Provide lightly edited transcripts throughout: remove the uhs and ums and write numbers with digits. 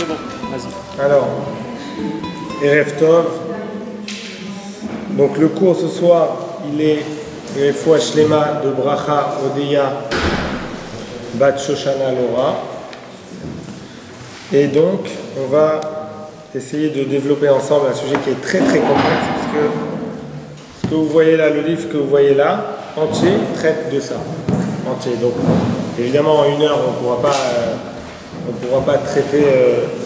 C'est bon, vas-y. Alors, Erev Tov. Donc le cours ce soir, il est Refoua Shlema de Bracha Odeya Bat Shoshana Laura. Et donc, on va essayer de développer ensemble un sujet qui est très très complexe, parce que ce que vous voyez là, le livre que vous voyez là, entier, traite de ça. Entier. Donc, évidemment, en 1 heure, on ne pourra pas traiter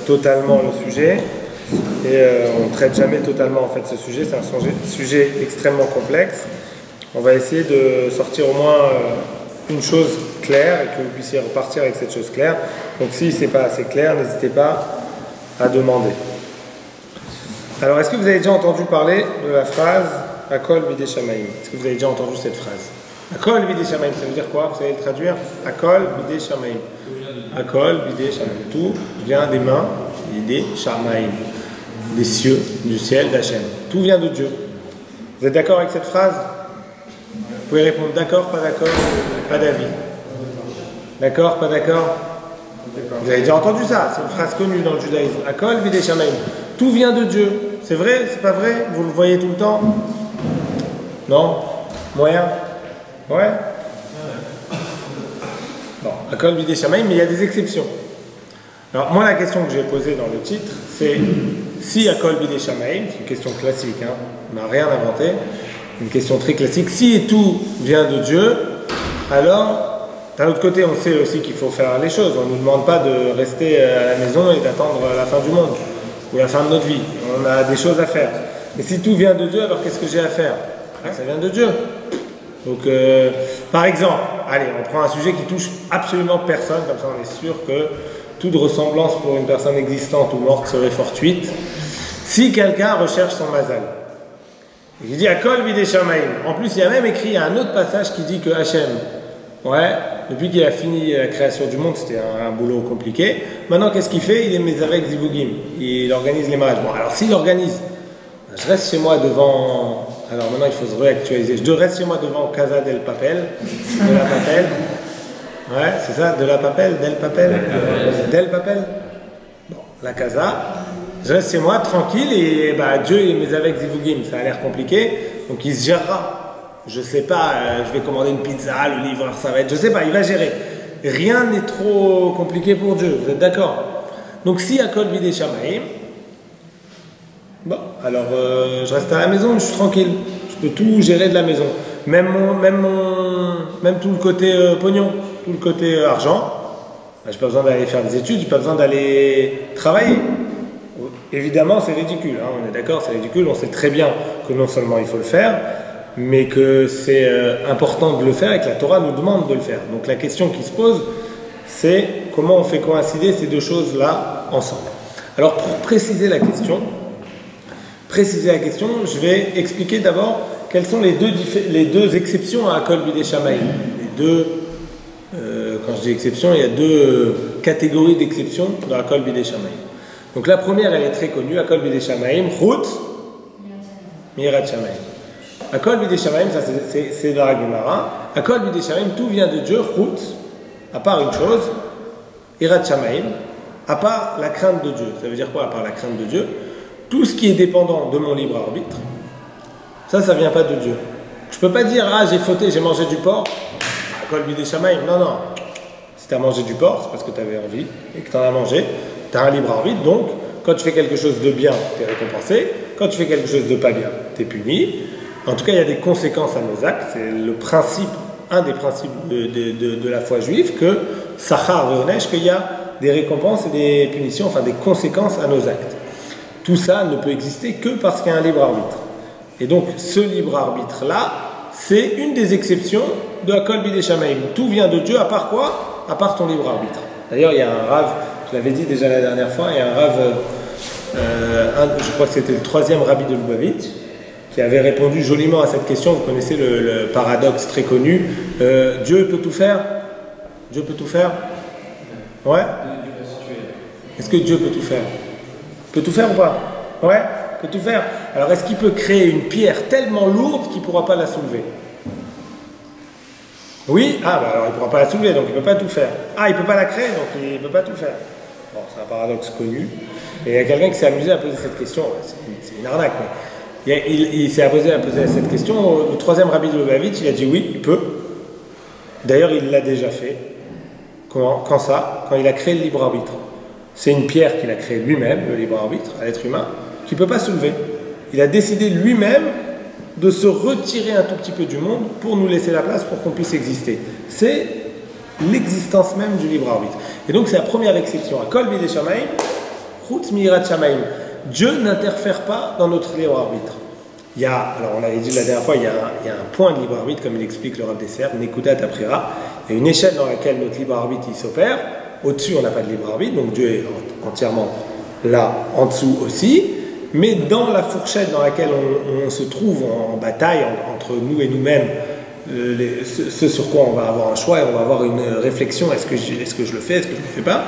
totalement le sujet. Et on ne traite jamais totalement en fait ce sujet, c'est un sujet extrêmement complexe. On va essayer de sortir au moins une chose claire et que vous puissiez repartir avec cette chose claire. Donc si ce n'est pas assez clair, n'hésitez pas à demander. Alors est-ce que vous avez déjà entendu parler de la phrase Akol Bidei Shamayim? Est-ce que vous avez déjà entendu cette phrase? Akol Bidei Shamayim, ça veut dire quoi? Vous savez le traduire? Akol Bidei Shamayim. Akol Bidei Shamayim. Tout vient des mains, Bidei Shamayim. Des cieux, du ciel, d'Hachem. Tout vient de Dieu. Vous êtes d'accord avec cette phrase? Vous pouvez répondre d'accord, pas d'avis. D'accord, pas d'accord? Vous avez déjà entendu ça, c'est une phrase connue dans le judaïsme. Akol Bidei Shamayim. Tout vient de Dieu. C'est vrai? C'est pas vrai? Vous le voyez tout le temps? Non? Moyen? Ouais? Bon, Akol Bidei Shamayim, mais il y a des exceptions. Alors moi la question que j'ai posée dans le titre, c'est si Akol Bidei Shamayim, c'est une question classique, hein, on n'a rien inventé, une question très classique, si tout vient de Dieu, alors d'un autre côté on sait aussi qu'il faut faire les choses, on ne nous demande pas de rester à la maison et d'attendre la fin du monde, ou la fin de notre vie, on a des choses à faire. Mais si tout vient de Dieu, alors qu'est-ce que j'ai à faire? Ça vient de Dieu. Donc par exemple, allez, on prend un sujet qui touche absolument personne, comme ça on est sûr que toute ressemblance pour une personne existante ou morte serait fortuite. Si quelqu'un recherche son mazal, il dit Akol Bidei Shamayim. En plus, il y a même écrit un autre passage qui dit que Hachem, ouais, depuis qu'il a fini la création du monde, c'était un boulot compliqué. Maintenant, qu'est-ce qu'il fait? Il est Mezavek Zivugim. Il organise les mariages. Bon, alors s'il organise, je reste chez moi devant. Alors maintenant, il faut se réactualiser. Je reste chez moi devant Casa del Papel, de la Papel. Ouais, c'est ça, de la Papel, del Papel, del Papel. Bon, la Casa. Je reste chez moi tranquille et bah, Dieu est mes avec Zivugim, ça a l'air compliqué, donc il se gérera. Je sais pas, je vais commander une pizza, le livreur ça va être, je sais pas, il va gérer. Rien n'est trop compliqué pour Dieu, vous êtes d'accord? Donc si Akol Bidei Shamayim, bon, alors je reste à la maison, je suis tranquille, je peux tout gérer de la maison. Même tout le côté pognon, tout le côté argent, bah, j'ai pas besoin d'aller faire des études, j'ai pas besoin d'aller travailler. Évidemment, c'est ridicule, hein, on est d'accord, c'est ridicule, on sait très bien que non seulement il faut le faire, mais que c'est important de le faire et que la Torah nous demande de le faire. Donc la question qui se pose, c'est comment on fait coïncider ces deux choses-là ensemble. Alors pour préciser la question, je vais expliquer d'abord quelles sont les deux exceptions à Akol Bidei Shamayim. Quand je dis exception, il y a deux catégories d'exceptions dans Akol Bidei Shamayim. Donc la première, elle est très connue, Akol Bidei Shamayim, Chut, Mirat Shamayim. Akol Bidei Shamayim, ça c'est dans la Gemara. Akol Bidei Shamayim, tout vient de Dieu, Chut, à part une chose, Mirat Shamayim, à part la crainte de Dieu. Ça veut dire quoi, à part la crainte de Dieu? Tout ce qui est dépendant de mon libre arbitre, ça vient pas de Dieu. Je peux pas dire, ah j'ai fauté, j'ai mangé du porc, Akol Bidei Shamayim. Non, non. Si tu as mangé du porc, c'est parce que tu avais envie et que tu en as mangé. Tu as un libre arbitre, donc quand tu fais quelque chose de bien, tu es récompensé. Quand tu fais quelque chose de pas bien, tu es puni. En tout cas, il y a des conséquences à nos actes. C'est le principe, un des principes de la foi juive, que Sachar ve'onesh, qu'il y a des récompenses et des punitions, enfin des conséquences à nos actes. Tout ça ne peut exister que parce qu'il y a un libre arbitre. Et donc, ce libre arbitre-là, c'est une des exceptions de Akol Bidei Shamayim. Tout vient de Dieu, à part quoi? À part ton libre arbitre. D'ailleurs, il y a un rave, je l'avais dit déjà la dernière fois, il y a un rave, je crois que c'était le 3e rabbi de Lubavitch, qui avait répondu joliment à cette question. Vous connaissez le paradoxe très connu. Dieu peut tout faire? Dieu peut tout faire? Ouais? Est-ce que Dieu peut tout faire? Peut tout faire ou pas? Ouais? Peut tout faire. Alors est-ce qu'il peut créer une pierre tellement lourde qu'il ne pourra pas la soulever? Oui? Ah bah alors il ne pourra pas la soulever, donc il ne peut pas tout faire. Ah, il ne peut pas la créer, donc il ne peut pas tout faire. Bon, c'est un paradoxe connu. Et il y a quelqu'un qui s'est amusé à poser cette question. C'est une arnaque, mais il s'est amusé à poser cette question. Le troisième rabbi de Lubavitch, il a dit oui, il peut. D'ailleurs, il l'a déjà fait. Quand ça? Quand il a créé le libre arbitre. C'est une pierre qu'il a créée lui-même, le libre arbitre, à l'être humain, qui ne peut pas se lever. Il a décidé lui-même de se retirer un tout petit peu du monde pour nous laisser la place pour qu'on puisse exister. C'est l'existence même du libre arbitre. Et donc c'est la première exception. À Kol Bidei Shamayim, Chutz Miyirat Shamayim. Dieu n'interfère pas dans notre libre arbitre. Alors on avait dit la dernière fois, il y a un point de libre arbitre, comme il explique le Rav Dessler, Nekudat Aprira. Il y a une échelle dans laquelle notre libre arbitre il s'opère. Au-dessus, on n'a pas de libre arbitre, donc Dieu est entièrement là, en dessous aussi. Mais dans la fourchette dans laquelle on se trouve en bataille entre nous et nous-mêmes, ce sur quoi on va avoir un choix et on va avoir une réflexion, est-ce que je le fais, est-ce que je ne le fais pas?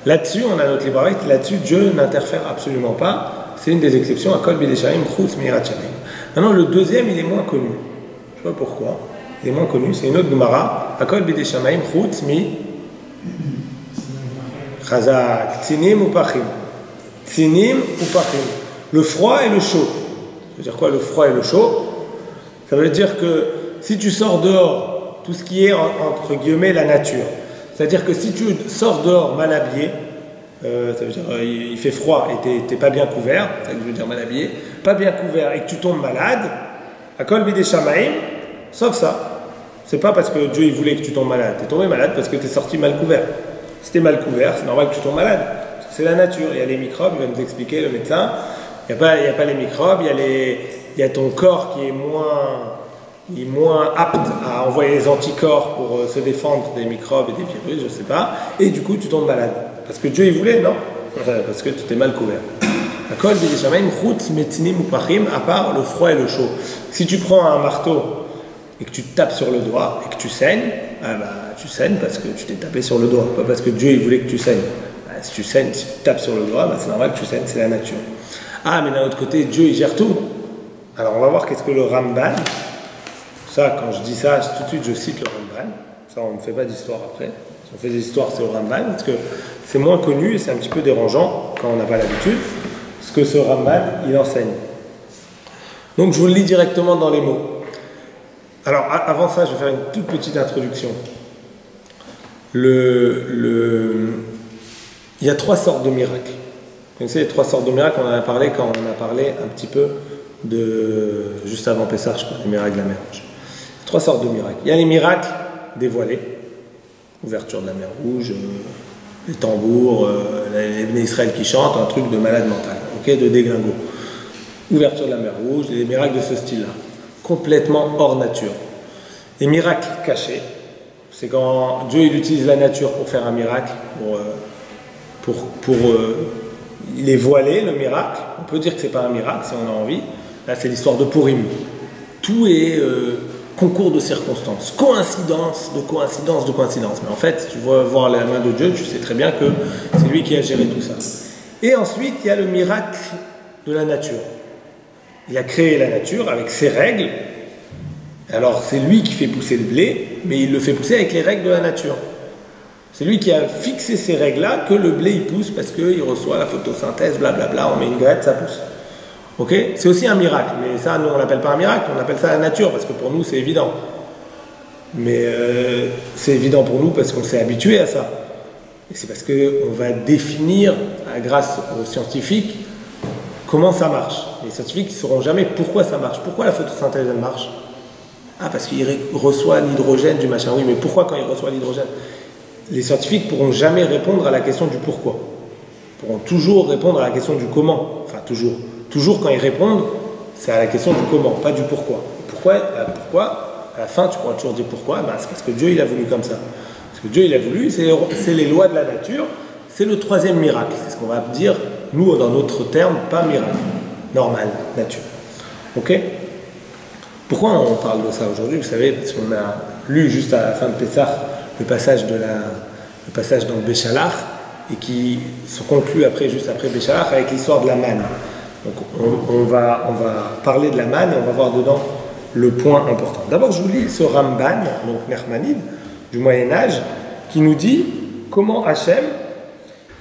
Là-dessus, on a notre libre arbitre, là-dessus, Dieu n'interfère absolument pas. C'est une des exceptions, à Kol Bidei Shamayim, Chutz Miyirat Shamayim. Maintenant, le deuxième, il est moins connu. Je ne sais pas pourquoi. Il est moins connu, c'est une autre Gemara, à Kol Bidei Shamayim, Chutz Mi Chazak, Tzinim ou Pachim. Tzinim ou Pachim. Le froid et le chaud. Ça veut dire quoi le froid et le chaud? Ça veut dire que si tu sors dehors, tout ce qui est entre guillemets la nature, c'est-à-dire que si tu sors dehors mal habillé, ça veut dire il fait froid et t'es pas bien couvert, c'est ça que je veux dire mal habillé, pas bien couvert et que tu tombes malade, à Kol Bidei Shamayim, sauf ça. C'est pas parce que Dieu il voulait que tu tombes malade, t'es tombé malade parce que t'es sorti mal couvert. Si t'es mal couvert, c'est normal que tu tombes malade. C'est la nature, il y a les microbes, il va nous expliquer le médecin. Il n'y a pas les microbes, il y a ton corps qui est moins apte à envoyer les anticorps pour se défendre des microbes et des virus, je ne sais pas. Et du coup, tu tombes malade. Parce que Dieu, il voulait, non? Parce que tu t'es mal couvert. À Kol Bidei Shamayim, Chutz Mitzinim ou Pachim, à part le froid et le chaud. Si tu prends un marteau et que tu te tapes sur le doigt et que tu saignes, tu saignes parce que tu t'es tapé sur le doigt, pas parce que Dieu il voulait que tu saignes. Si tu saignes, si tu tapes sur le doigt, c'est normal que tu saignes, c'est la nature. Ah, mais d'un autre côté, Dieu il gère tout. Alors on va voir qu'est-ce que le Ramban. Ça, quand je dis ça, tout de suite je cite le Ramban. Ça, on ne fait pas d'histoire après. Si on fait des histoires, c'est au Ramban, parce que c'est moins connu et c'est un petit peu dérangeant quand on n'a pas l'habitude. Ce que ce Ramban, il enseigne. Donc je vous le lis directement dans les mots. Alors avant ça, je vais faire une toute petite introduction. Il y a 3 sortes de miracles. Vous connaissez les 3 sortes de miracles, on en a parlé quand on a parlé un petit peu juste avant Pessah, je crois, les miracles de la mer Rouge. 3 sortes de miracles. Il y a les miracles dévoilés, ouverture de la mer Rouge, les tambours, les Bnei Israël qui chantent, un truc de malade mental, de déglingo. Ouverture de la mer Rouge, les miracles de ce style-là, complètement hors nature. Les miracles cachés, c'est quand Dieu il utilise la nature pour faire un miracle, il est voilé le miracle. On peut dire que c'est pas un miracle si on a envie. Là c'est l'histoire de Purim. Tout est concours de circonstances, coïncidence de coïncidence de coïncidence. Mais en fait, si tu veux voir la main de Dieu, tu sais très bien que c'est lui qui a géré tout ça. Et ensuite, il y a le miracle de la nature. Il a créé la nature avec ses règles. Alors c'est lui qui fait pousser le blé, mais il le fait pousser avec les règles de la nature. C'est lui qui a fixé ces règles-là que le blé il pousse parce qu'il reçoit la photosynthèse, blablabla, on met une graine, ça pousse. Ok? C'est aussi un miracle, mais ça, nous on l'appelle pas un miracle, on appelle ça la nature parce que pour nous c'est évident. Mais c'est évident pour nous parce qu'on s'est habitué à ça. Et c'est parce qu'on va définir, grâce aux scientifiques, comment ça marche. Les scientifiques ne sauront jamais pourquoi ça marche. Pourquoi la photosynthèse elle marche? Ah, parce qu'il reçoit l'hydrogène du machin. Oui, mais pourquoi quand il reçoit l'hydrogène? Les scientifiques ne pourront jamais répondre à la question du pourquoi. Ils pourront toujours répondre à la question du comment. Enfin, toujours. Toujours quand ils répondent, c'est à la question du comment, pas du pourquoi. Pourquoi, à la fin, tu pourras toujours dire pourquoi. C'est parce que Dieu, il a voulu comme ça. Parce que Dieu, il a voulu, c'est les lois de la nature. C'est le 3e miracle. C'est ce qu'on va dire, nous, dans notre terme, pas miracle. Normal, nature. Ok? Pourquoi on parle de ça aujourd'hui? Vous savez, parce qu'on a lu juste à la fin de Pessah le passage dans le Béchalach et qui se conclut juste après Béchalach avec l'histoire de la manne. Donc on va parler de la manne et on va voir dedans le point important. D'abord, je vous lis ce Ramban, donc Nachmanide, du Moyen-Âge, qui nous dit comment Hachem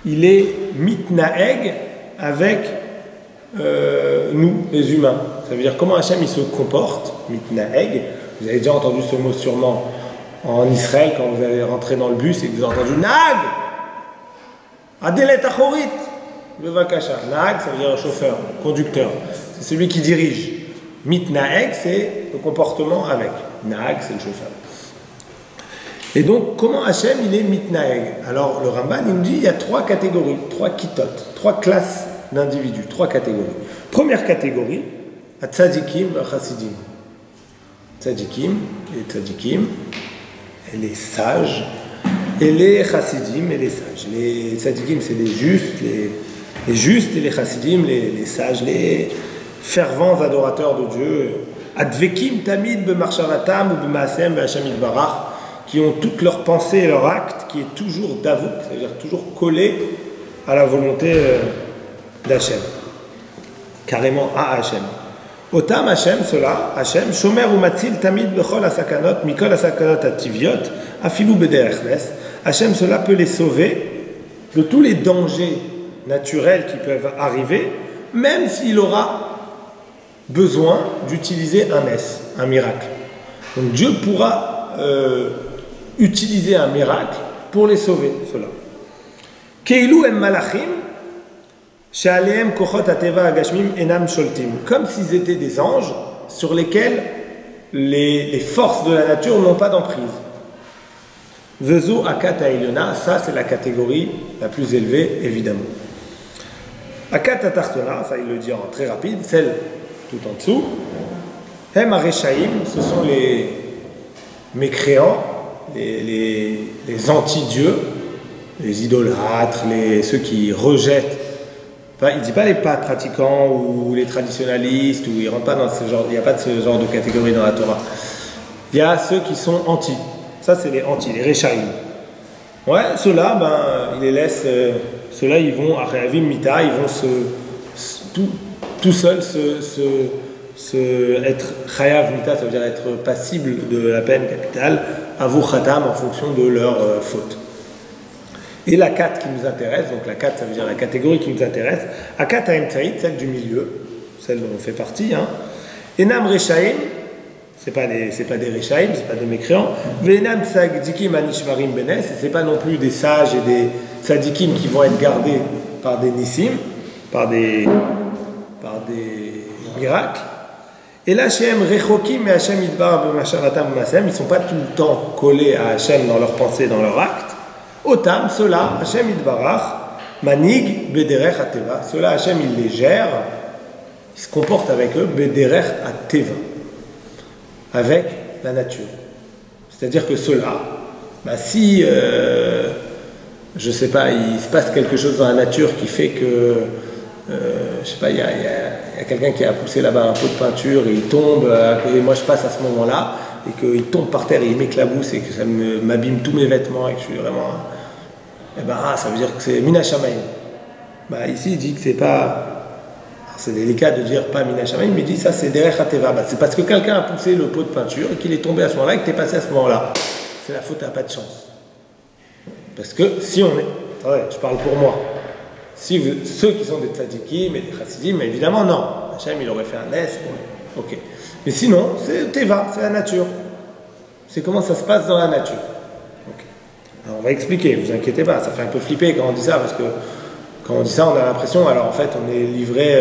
il est mitnaeg avec nous, les humains. Ça veut dire comment Hachem il se comporte, mitnaeg. Vous avez déjà entendu ce mot sûrement en Israël quand vous allez rentrer dans le bus et que vous avez entendu Nag Adelet Achorit Bevakasha. Nag, ça veut dire chauffeur, conducteur. C'est celui qui dirige. Mitnaeg, c'est le comportement avec. Nag, c'est le chauffeur. Et donc, comment Hachem il est mitnaeg? Alors, le Ramban, il nous dit il y a 3 catégories, 3 kitotes, 3 classes d'individus, 3 catégories. Première catégorie, tzadikim et chassidim. Tzadikim, et les sages, et les chassidim et les sages. Les tzadikim, c'est les justes, et les chassidim, les sages, les fervents adorateurs de Dieu. Advekim tamid b'marshavatam ou b'maasem b'Hashem yitbarach, qui ont toutes leurs pensées et leurs actes, qui est toujours d'avouk, c'est-à-dire toujours collé à la volonté d'Hachem, carrément à Hachem. Otam Hachem, cela, Hachem, shomer ou matzil tamid bechol asakanot, mikol asakanot ativiot, afilou bederech nes. Hachem, cela peut les sauver de tous les dangers naturels qui peuvent arriver, même s'il aura besoin d'utiliser un nes, un miracle. Donc Dieu pourra utiliser un miracle pour les sauver, cela. Keilou em malachim, she'alehem kochot ateva agashmim enam sholtim, comme s'ils étaient des anges sur lesquels les forces de la nature n'ont pas d'emprise. Vezo akat ha'elyona, ça c'est la catégorie la plus élevée, évidemment. Akat ha'tartona, ça il le dit en très rapide, celle tout en dessous. Hem ha'reshaim, ce sont les mécréants, les anti-dieux, les idolâtres, ceux qui rejettent. Enfin, il ne dit pas les pas pratiquants ou les traditionnalistes, ou il rentre pas dans ce genre, il n'y a pas de ce genre de catégorie dans la Torah. Il y a ceux qui sont anti. Ça, c'est les anti, les reshaïm. Ouais, ceux-là, il les laisse. Ceux-là, ils vont à Rehavim Mita, ils vont tout seuls être chayav mita, ça veut dire être passible de la peine capitale, avou khatam, en fonction de leur faute. Et la kat qui nous intéresse, donc la kat ça veut dire la catégorie qui nous intéresse, akat ha'emtsaït, celle du milieu, celle dont on fait partie, enam reshaim, c'est pas des reshaim, c'est pas des mécréants, ve'enam tzadikim anishmarim benes, c'est pas non plus des sages et des tzadikim qui vont être gardés par des nissim, par des miracles. Et là, Hachem rechokim et Hachem yitbarach b'mashavatam b'maasem, ils ne sont pas tout le temps collés à Hachem dans leurs pensées, dans leurs actes. Otam, ceux-là, Hachem yitbarach, manig bederech ateva, ceux-là, Hachem il les gère, il se comporte avec eux, bederech ateva, avec la nature. C'est-à-dire que ceux-là, si, je ne sais pas, il se passe quelque chose dans la nature qui fait que, je sais pas, il y a quelqu'un qui a poussé là-bas un pot de peinture et il tombe, et moi je passe à ce moment-là, et qu'il tombe par terre et il m'éclabousse et que ça m'abîme tous mes vêtements et que je suis vraiment... ça veut dire que c'est Mina Shamaim. Ici il dit que c'est pas... C'est délicat de dire pas Mina Shamaim, mais il dit ça c'est Derech Ateva. C'est parce que quelqu'un a poussé le pot de peinture et qu'il est tombé à ce moment-là et que tu es passé à ce moment-là. C'est la faute, t'as pas de chance. Parce que si on est... Attendez, je parle pour moi. Si ceux qui sont des tzadikim et des chassidim, évidemment non. Hachem il aurait fait un S. Ok. Mais sinon, c'est Teva, c'est la nature. C'est comment ça se passe dans la nature. Okay. Alors on va expliquer, vous inquiétez pas, ça fait un peu flipper quand on dit ça, parce que quand on dit ça, on a l'impression, alors en fait, on est livré.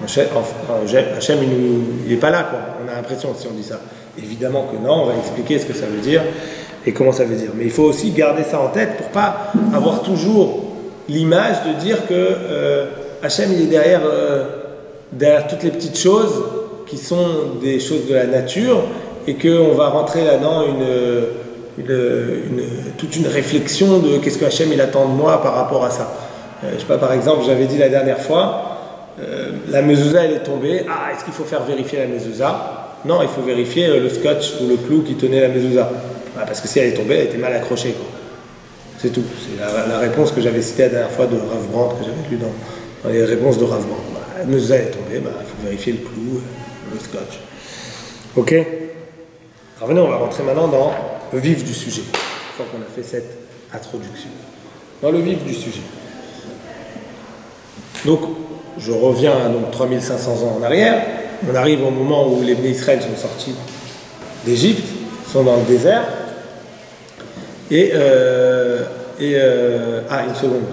Hachem, il n'est pas là, quoi. On a l'impression si on dit ça. Évidemment que non, on va expliquer ce que ça veut dire et comment ça veut dire. Mais il faut aussi garder ça en tête pour pas avoir toujours l'image de dire que Hachem, il est derrière toutes les petites choses qui sont des choses de la nature et qu'on va rentrer là-dedans toute une réflexion de qu'est-ce que Hachem il attend de moi par rapport à ça. Je sais pas, par exemple, j'avais dit la dernière fois, la mezouza elle est tombée, est-ce qu'il faut faire vérifier la mezouza? Non, il faut vérifier le scotch ou le clou qui tenait la mezouza. Parce que si elle est tombée, elle était mal accrochée, quoi. C'est tout. C'est la réponse que j'avais citée la dernière fois de Rav Brandt, que j'avais lu dans les réponses de Rav Brandt. La mezouza est tombée, il faut vérifier le clou, le scotch. Ok? Alors venez, on va rentrer maintenant dans le vif du sujet, une fois qu'on a fait cette introduction. dans le vif du sujet. Donc, je reviens à donc 3500 ans en arrière. On arrive au moment où les Bnei Israël sont sortis d'Égypte, sont dans le désert. Une seconde.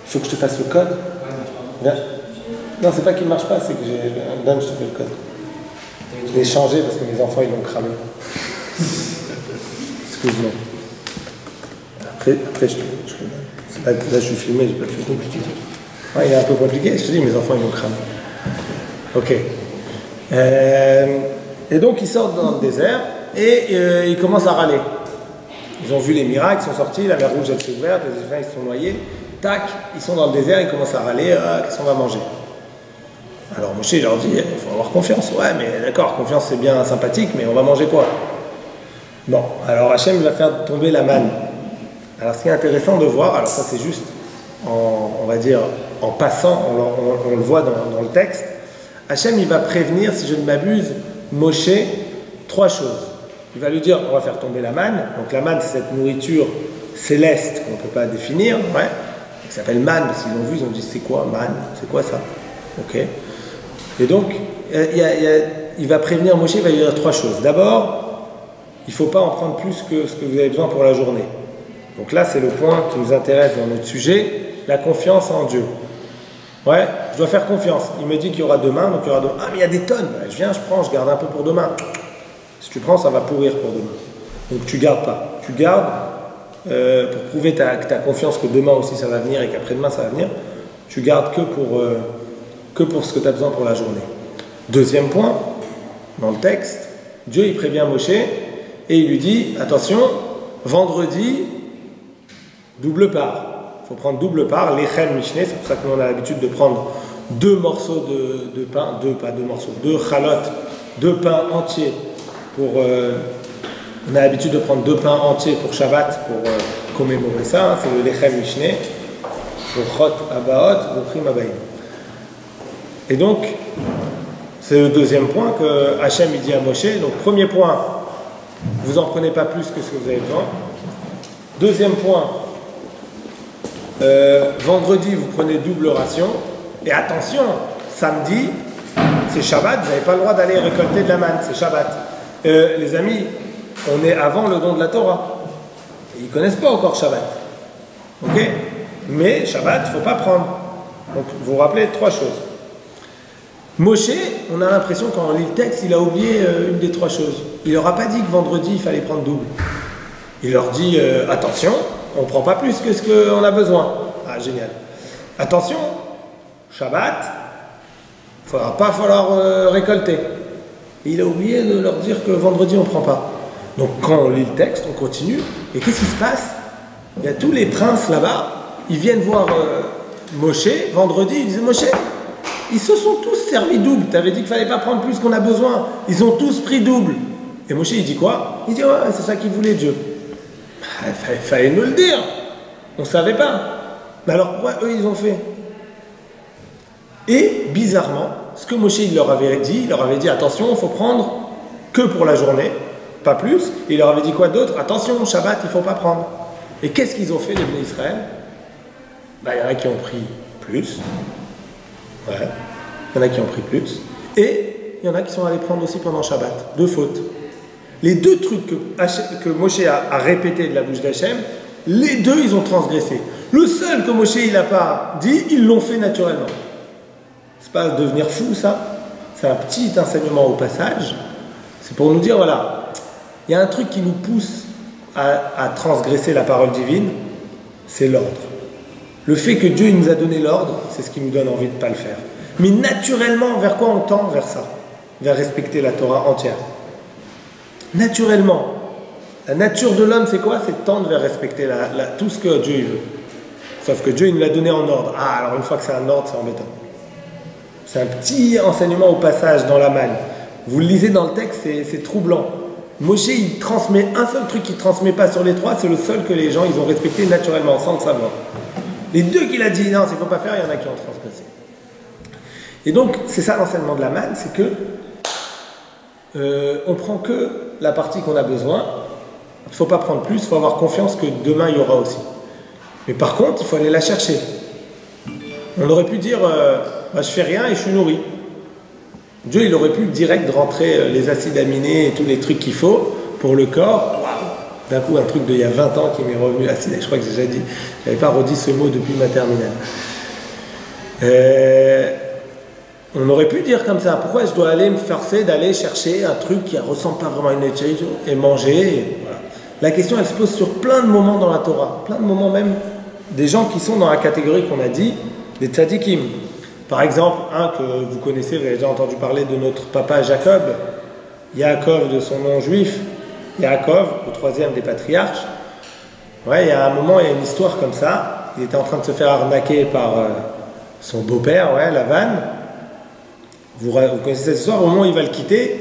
Il faut que je te fasse le code. Viens. Non, c'est pas qu'il ne marche pas, c'est que je te fais le code. Je l'ai changé parce que mes enfants ils l'ont cramé. Excuse-moi. Après je là, je suis filmé, j'ai pas fait compliqué. Ouais, il est un peu compliqué, je te dis, mes enfants ils l'ont cramé. Ok. Et donc ils sortent dans le désert et ils commencent à râler. Ils ont vu les miracles, ils sont sortis, la mer rouge elle s'est ouverte, les Égyptiens ils sont noyés. Tac, ils sont dans le désert, ils commencent à râler, qu'est-ce qu'on va manger? Alors Moshe leur dit, il faut avoir confiance. Ouais, mais d'accord, confiance c'est bien sympathique, mais on va manger quoi? Bon, alors Hachem va faire tomber la manne. Alors ce qui est intéressant de voir, alors ça c'est juste, on va dire, en passant, on le voit dans le texte, Hachem il va prévenir, si je ne m'abuse, Moshe, 3 choses. Il va lui dire, on va faire tomber la manne. Donc la manne c'est cette nourriture céleste qu'on ne peut pas définir, ouais. Qui s'appelle manne, parce qu'ils l'ont vu, ils ont dit c'est quoi manne? C'est quoi ça? Ok. Et donc, il va prévenir Moshe, il va lui dire 3 choses. D'abord, il ne faut pas en prendre plus que ce que vous avez besoin pour la journée. Donc là, c'est le point qui nous intéresse dans notre sujet, la confiance en Dieu. Ouais, je dois faire confiance. Il me dit qu'il y aura demain, donc il y aura demain. Ah, mais il y a des tonnes. Je viens, je prends, je garde un peu pour demain. Si tu prends, ça va pourrir pour demain. Donc tu ne gardes pas. Tu gardes pour prouver que tu as confiance que demain aussi ça va venir et qu'après-demain ça va venir. Tu gardes que pour ce que tu as besoin pour la journée. Deuxième point, dans le texte, Dieu il prévient Moshe et il lui dit, attention, vendredi, double part. Il faut prendre double part, lechem mishné, c'est pour ça que nous on a l'habitude de prendre 2 morceaux de pain, 2 chalotes, 2 pains entiers pour... on a l'habitude de prendre 2 pains entiers pour Shabbat, pour commémorer ça, hein, c'est le lechem mishné, pour chot abaot, pour abaim. Et donc, c'est le deuxième point que Hachem il dit à Moshe. Donc, premier point, vous en prenez pas plus que ce que vous avez besoin. Deuxième point, vendredi, vous prenez double ration. Et attention, samedi, c'est Shabbat, vous n'avez pas le droit d'aller récolter de la manne, c'est Shabbat. Les amis, on est avant le don de la Torah. Ils ne connaissent pas encore Shabbat. Ok? Mais Shabbat, il ne faut pas prendre. Donc, vous vous rappelez 3 choses. Moshe, on a l'impression quand on lit le texte, il a oublié une des 3 choses. Il leur a pas dit que vendredi, il fallait prendre double. Il leur dit, attention, on ne prend pas plus que ce qu'on a besoin. Ah, génial. Attention, Shabbat, il ne va pas falloir récolter. Et il a oublié de leur dire que vendredi, on ne prend pas. Donc quand on lit le texte, on continue. Et qu'est-ce qui se passe? Il y a tous les princes là-bas, ils viennent voir Moshe, vendredi, ils disent, Moshe, ils se sont tous servis double. Tu avais dit qu'il ne fallait pas prendre plus qu'on a besoin. Ils ont tous pris double. Et Moshe, il dit quoi? Il dit, ouais, c'est ça qu'il voulait Dieu. Il fallait nous le dire. On ne savait pas. Mais alors pourquoi eux, ils ont fait? Et bizarrement, ce que Moshe il leur avait dit, attention, il faut prendre que pour la journée, pas plus. Et il leur avait dit quoi d'autre? Attention, Shabbat, il ne faut pas prendre. Et qu'est-ce qu'ils ont fait, les Bnei Israël? Il y en a qui ont pris plus. Ouais. Il y en a qui ont pris plus. Et il y en a qui sont allés prendre aussi pendant Shabbat. 2 fautes. Les 2 trucs que Moshe a répété de la bouche d'Hachem, les 2, ils ont transgressé. Le seul que Moshe il n'a pas dit, ils l'ont fait naturellement. C'est pas devenir fou, ça. C'est un petit enseignement au passage. C'est pour nous dire, voilà, il y a un truc qui nous pousse à transgresser la parole divine, c'est l'ordre. Le fait que Dieu il nous a donné l'ordre, c'est ce qui nous donne envie de ne pas le faire. Mais naturellement, vers quoi on tend? Vers ça. Vers respecter la Torah entière. Naturellement. La nature de l'homme, c'est quoi? C'est de tendre vers respecter tout ce que Dieu il veut. Sauf que Dieu il nous l'a donné en ordre. Ah, alors une fois que c'est un ordre, c'est embêtant. C'est un petit enseignement au passage dans la manne. Vous le lisez dans le texte, c'est troublant. Moshe, il transmet un seul truc qu'il ne transmet pas sur les 3, c'est le seul que les gens ils ont respecté naturellement, sans le savoir. Les 2 qu'il a dit, non, il ne faut pas faire, il y en a qui ont transgressé. Et donc, c'est ça l'enseignement de la manne, c'est que on prend que la partie qu'on a besoin, il ne faut pas prendre plus, il faut avoir confiance que demain il y aura aussi. Mais par contre, il faut aller la chercher. On aurait pu dire, bah, je fais rien et je suis nourri. Dieu, il aurait pu direct rentrer les acides aminés et tous les trucs qu'il faut pour le corps. D'un coup, un truc d'il y a 20 ans qui m'est revenu. Acide, je crois que j'ai déjà dit. Je n'avais pas redit ce mot depuis ma terminale. On aurait pu dire comme ça. Pourquoi je dois aller me forcer d'aller chercher un truc qui ne ressemble pas vraiment à une nourriture et manger voilà. La question, elle se pose sur plein de moments dans la Torah. Plein de moments même des gens qui sont dans la catégorie qu'on a dit, des tzadikim. Par exemple, un que vous connaissez, vous avez déjà entendu parler de notre papa Jacob. Yaakov de son nom juif. Yaakov, le troisième des patriarches. Ouais, il y a un moment, il y a une histoire comme ça. Il était en train de se faire arnaquer par son beau-père, ouais, Lavan. Vous connaissez cette histoire. Au moment où il va le quitter,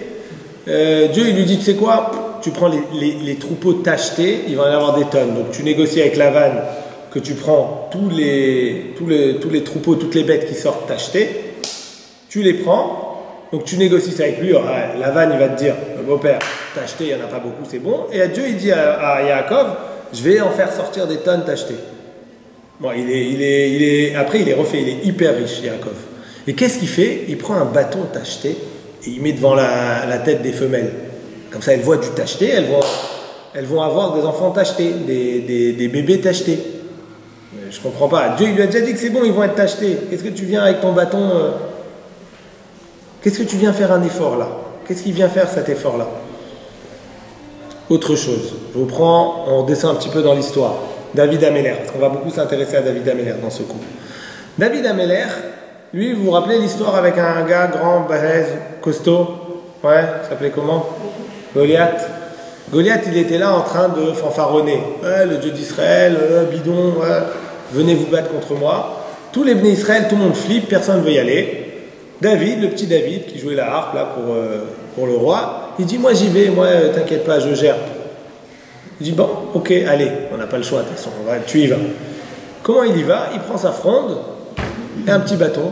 Dieu il lui dit, tu sais quoi, tu prends les troupeaux tachetés, il va en avoir des tonnes. Donc tu négocies avec Lavan que tu prends tous les troupeaux, toutes les bêtes qui sortent tachetées, tu les prends. Donc tu négocies ça avec lui, Lavan il va te dire, beau-père, tacheté, il n'y en a pas beaucoup, c'est bon. Et Dieu il dit à Yaakov, je vais en faire sortir des tonnes tachetées. Bon, après il est refait, il est hyper riche, Yaakov. Et qu'est-ce qu'il fait? Il prend un bâton tacheté et il met devant la tête des femelles. Comme ça elles voient du tacheté, elles vont avoir des enfants tachetés, des bébés tachetés. Je comprends pas. Dieu il lui a déjà dit que c'est bon, ils vont être tachetés. Qu'est-ce que tu viens avec ton bâton Qu'est-ce que tu viens faire un effort là? Qu'est-ce qu'il vient faire cet effort là? Autre chose. On descend un petit peu dans l'histoire. David Améler, parce qu'on va beaucoup s'intéresser à David Améler dans ce coup. David Améler, lui, vous vous rappelez l'histoire avec un gars grand, balèze, costaud? Ouais, ça s'appelait comment? Goliath. Goliath, il était là en train de fanfaronner. Ouais, le Dieu d'Israël, bidon, ouais, venez vous battre contre moi. Tous les bénis Israël, tout le monde flippe, personne ne veut y aller. David, le petit David, qui jouait la harpe là pour le roi, il dit, moi j'y vais, moi t'inquiète pas, je gère. Il dit, bon, ok, allez, on n'a pas le choix de toute façon, tu y vas. Comment il y va? Il prend sa fronde et un petit bâton.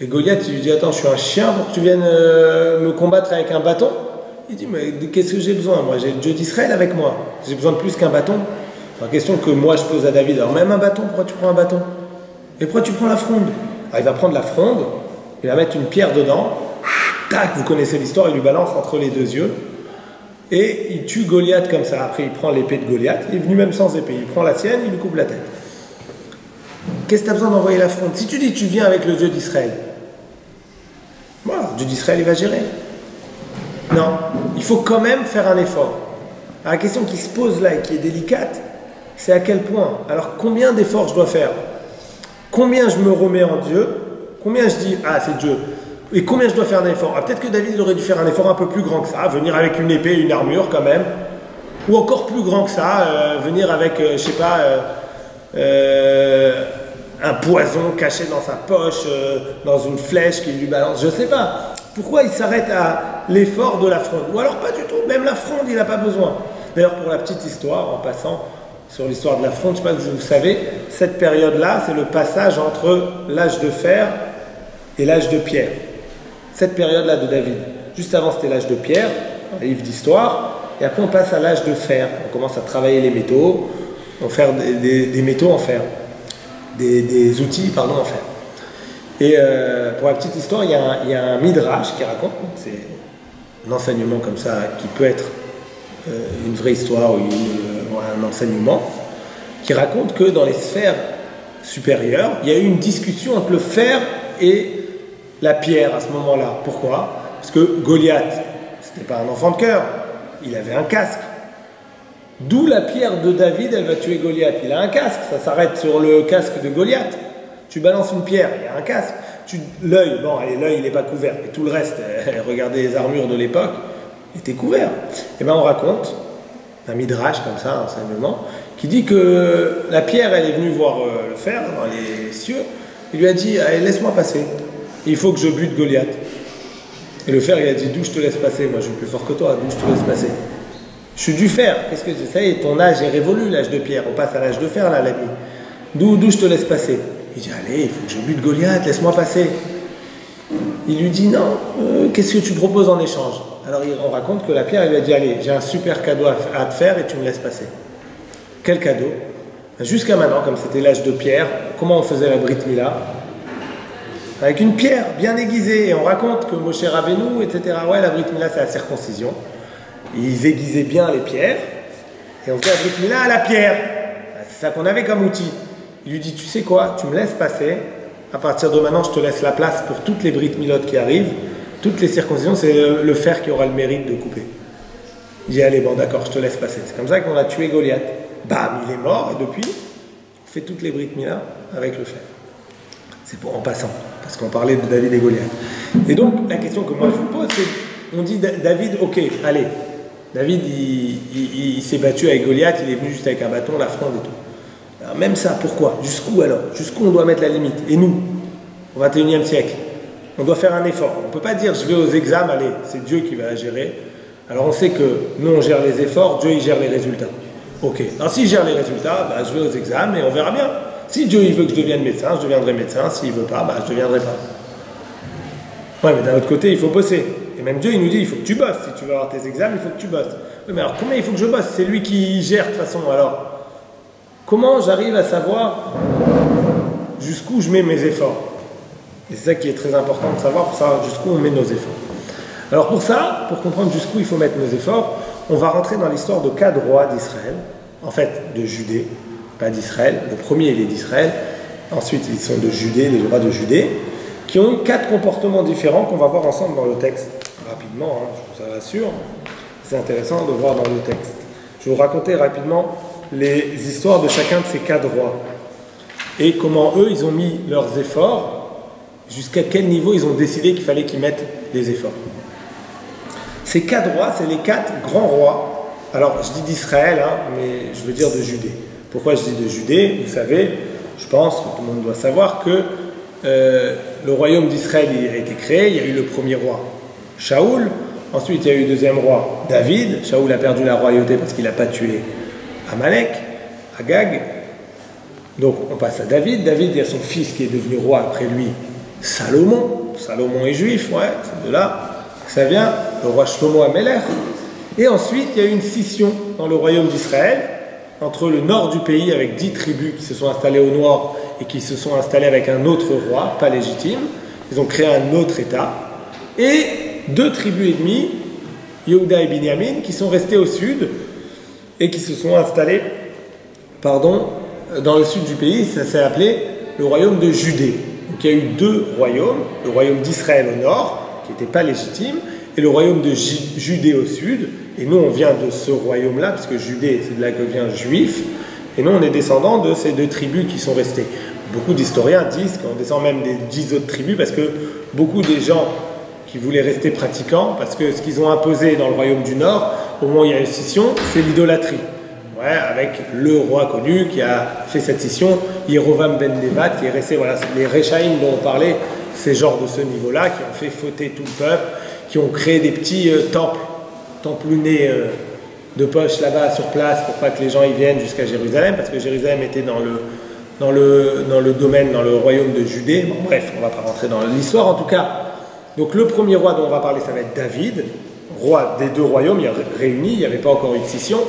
Et Goliath, il lui dit, attends, je suis un chien pour que tu viennes me combattre avec un bâton? Il dit, mais qu'est-ce que j'ai besoin? Moi, j'ai le Dieu d'Israël avec moi. J'ai besoin de plus qu'un bâton. C'est une question que moi, je pose à David. Alors, même un bâton, pourquoi tu prends un bâton? Et pourquoi tu prends la fronde? Alors, il va prendre la fronde, il va mettre une pierre dedans, tac, vous connaissez l'histoire, il lui balance entre les deux yeux, et il tue Goliath comme ça. Après, il prend l'épée de Goliath, il est venu même sans épée, il prend la sienne, il lui coupe la tête. Qu'est-ce que tu as besoin d'envoyer la fronde? Si tu dis tu viens avec le Dieu d'Israël, voilà, le Dieu d'Israël, il va gérer. Non, il faut quand même faire un effort. Alors, la question qui se pose là et qui est délicate, c'est à quel point? Alors, combien d'efforts je dois faire? Combien je me remets en Dieu? Combien je dis, ah c'est Dieu? Et combien je dois faire d'efforts? Peut-être que David aurait dû faire un effort un peu plus grand que ça, venir avec une épée, une armure quand même. Ou encore plus grand que ça, venir avec, je sais pas, un poison caché dans sa poche, dans une flèche qui lui balance, je sais pas. Pourquoi il s'arrête à l'effort de la fronde? Ou alors pas du tout, même la fronde il n'a pas besoin. D'ailleurs pour la petite histoire, en passant sur l'histoire de la fronde, je ne sais pas si vous savez, cette période-là, c'est le passage entre l'âge de fer et l'âge de pierre. Cette période-là de David. Juste avant, c'était l'âge de pierre, un livre d'histoire, et après on passe à l'âge de fer. On commence à travailler les métaux, on fait des métaux en fer, des outils, pardon, en fer. Et pour la petite histoire, il y a un midrash qui raconte, c'est un enseignement comme ça, qui peut être une vraie histoire ou un enseignement, qui raconte que dans les sphères supérieures, il y a eu une discussion entre le fer et la pierre à ce moment-là. Pourquoi? Parce que Goliath, c'était pas un enfant de cœur, il avait un casque. D'où la pierre de David, elle va tuer Goliath. Il a un casque, ça s'arrête sur le casque de Goliath. Tu balances une pierre, il y a un casque. L'œil, bon, l'œil il n'est pas couvert, mais tout le reste, regardez les armures de l'époque, était couvert. Et bien on raconte un midrash comme ça, un enseignement, qui dit que la pierre, elle est venue voir le fer dans les cieux, il lui a dit, allez, laisse-moi passer, il faut que je bute Goliath. Et le fer, il a dit, d'où je te laisse passer? Moi je suis plus fort que toi, d'où je te laisse passer? Je suis du fer, qu'est-ce que c'est? Ça y est, ton âge est révolu, l'âge de pierre, on passe à l'âge de fer là, l'ami. D'où je te laisse passer? Il dit, allez, il faut que je bute Goliath, laisse-moi passer. Il lui dit, non, qu'est-ce que tu proposes en échange? Alors on raconte que la pierre, elle lui a dit, allez, j'ai un super cadeau à te faire et tu me laisses passer. Quel cadeau? Jusqu'à maintenant, comme c'était l'âge de pierre, comment on faisait la Brit Mila? Avec une pierre bien aiguisée. Et on raconte que Moshe Rabbeinu, etc. Ouais, la Brit Mila, c'est la circoncision. Ils aiguisaient bien les pierres. Et on fait la Brit Mila à la pierre. C'est ça qu'on avait comme outil. Il lui dit, tu sais quoi, tu me laisses passer. À partir de maintenant, je te laisse la place pour toutes les Brit Milot qui arrivent. Toutes les circoncisions, c'est le fer qui aura le mérite de couper. Il dit, allez, bon, d'accord, je te laisse passer. C'est comme ça qu'on a tué Goliath. Bam, il est mort, et depuis, on fait toutes les Brit Mila avec le fer. C'est pour en passant, parce qu'on parlait de David et Goliath. Et donc, la question que moi je vous pose, c'est, on dit David, ok, allez, David, il s'est battu avec Goliath, il est venu juste avec un bâton, la fronde et tout. Alors, même ça, pourquoi? Jusqu'où alors? Jusqu'où on doit mettre la limite? Et nous, au 21e siècle, on doit faire un effort. On ne peut pas dire, je vais aux examens, allez, c'est Dieu qui va gérer. Alors on sait que nous, on gère les efforts, Dieu, il gère les résultats. Ok, alors s'il gère les résultats, bah, je vais aux examens et on verra bien. Si Dieu il veut que je devienne médecin, je deviendrai médecin. S'il ne veut pas, bah, je ne deviendrai pas. Ouais, mais d'un autre côté, il faut bosser. Et même Dieu, il nous dit, il faut que tu bosses. Si tu veux avoir tes examens, il faut que tu bosses. Oui, mais alors combien il faut que je bosse? C'est lui qui gère de toute façon. Alors, comment j'arrive à savoir jusqu'où je mets mes efforts? Et c'est ça qui est très important de savoir, pour savoir jusqu'où on met nos efforts. Alors pour ça, pour comprendre jusqu'où il faut mettre nos efforts, on va rentrer dans l'histoire de 4 rois d'Israël, en fait de Judée, pas d'Israël. Le premier, il est d'Israël. Ensuite, ils sont de Judée, les rois de Judée, qui ont eu 4 comportements différents qu'on va voir ensemble dans le texte. Rapidement, hein, je vous assure. C'est intéressant de voir dans le texte. Je vais vous raconter rapidement les histoires de chacun de ces 4 rois. Et comment eux, ils ont mis leurs efforts, jusqu'à quel niveau ils ont décidé qu'il fallait qu'ils mettent des efforts. Ces 4 rois, c'est les 4 grands rois. Alors, je dis d'Israël, hein, mais je veux dire de Judée. Pourquoi je dis de Judée? Vous savez, je pense que tout le monde doit savoir que le royaume d'Israël a été créé. Il y a eu le premier roi, Shaoul. Ensuite, il y a eu le deuxième roi, David. Shaoul a perdu la royauté parce qu'il n'a pas tué Amalek, Agag. Donc, on passe à David. David, il y a son fils qui est devenu roi après lui, Salomon. Salomon est juif, ouais, c'est de là que ça vient, le roi Shlomo Amelech. Et ensuite, il y a eu une scission dans le royaume d'Israël entre le nord du pays avec 10 tribus qui se sont installées au nord et qui se sont installées avec un autre roi, pas légitime. Ils ont créé un autre État. Et 2 tribus et demie, Yehuda et Binyamin, qui sont restés au sud et qui se sont installés, dans le sud du pays. Ça s'est appelé le royaume de Judée. Donc il y a eu 2 royaumes, le royaume d'Israël au nord, qui n'était pas légitime, et le royaume de Judée au sud. Et nous, on vient de ce royaume-là, parce que Judée, c'est de là que vient juif. Et nous, on est descendants de ces 2 tribus qui sont restées. Beaucoup d'historiens disent qu'on descend même des 10 autres tribus, parce que beaucoup des gens qui voulaient rester pratiquants, parce que ce qu'ils ont imposé dans le royaume du Nord, au moment où il y a une scission, c'est l'idolâtrie. Ouais, avec le roi connu qui a fait cette scission, Yerovam ben Nevat, qui est resté, voilà, les Rechaïm dont on parlait, ces genres de ce niveau-là, qui ont fait fauter tout le peuple, qui ont créé des petits temples lunés de poche là-bas sur place pour pas que les gens y viennent jusqu'à Jérusalem, parce que Jérusalem était dans le domaine, dans le royaume de Judée. Bon, bref, on va pas rentrer dans l'histoire en tout cas. Donc le premier roi dont on va parler, ça va être David, roi des 2 royaumes, il y a réunis, il n'y avait pas encore eu de scission.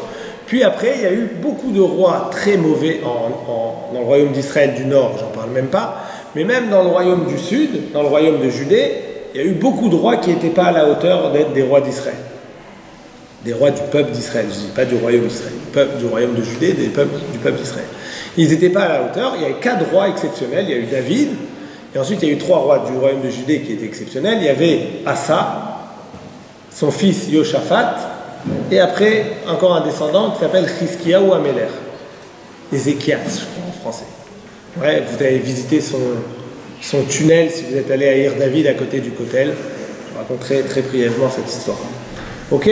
Puis après, il y a eu beaucoup de rois très mauvais dans le royaume d'Israël du Nord, j'en parle même pas, mais même dans le royaume du Sud, dans le royaume de Judée, il y a eu beaucoup de rois qui n'étaient pas à la hauteur d'être des rois d'Israël. Des rois du peuple d'Israël, je ne dis pas du royaume d'Israël, du royaume de Judée, du peuple d'Israël. Ils n'étaient pas à la hauteur, il y avait 4 rois exceptionnels, il y a eu David, et ensuite il y a eu 3 rois du royaume de Judée qui étaient exceptionnels, il y avait Asa, son fils Yoshaphat, et après encore un descendant qui s'appelle Chizkiyahu Amelech, Ézéchias, je crois en français. Ouais, vous avez visité son tunnel si vous êtes allé à Ir David à côté du Kotel. Je raconterai très brièvement cette histoire. Ok?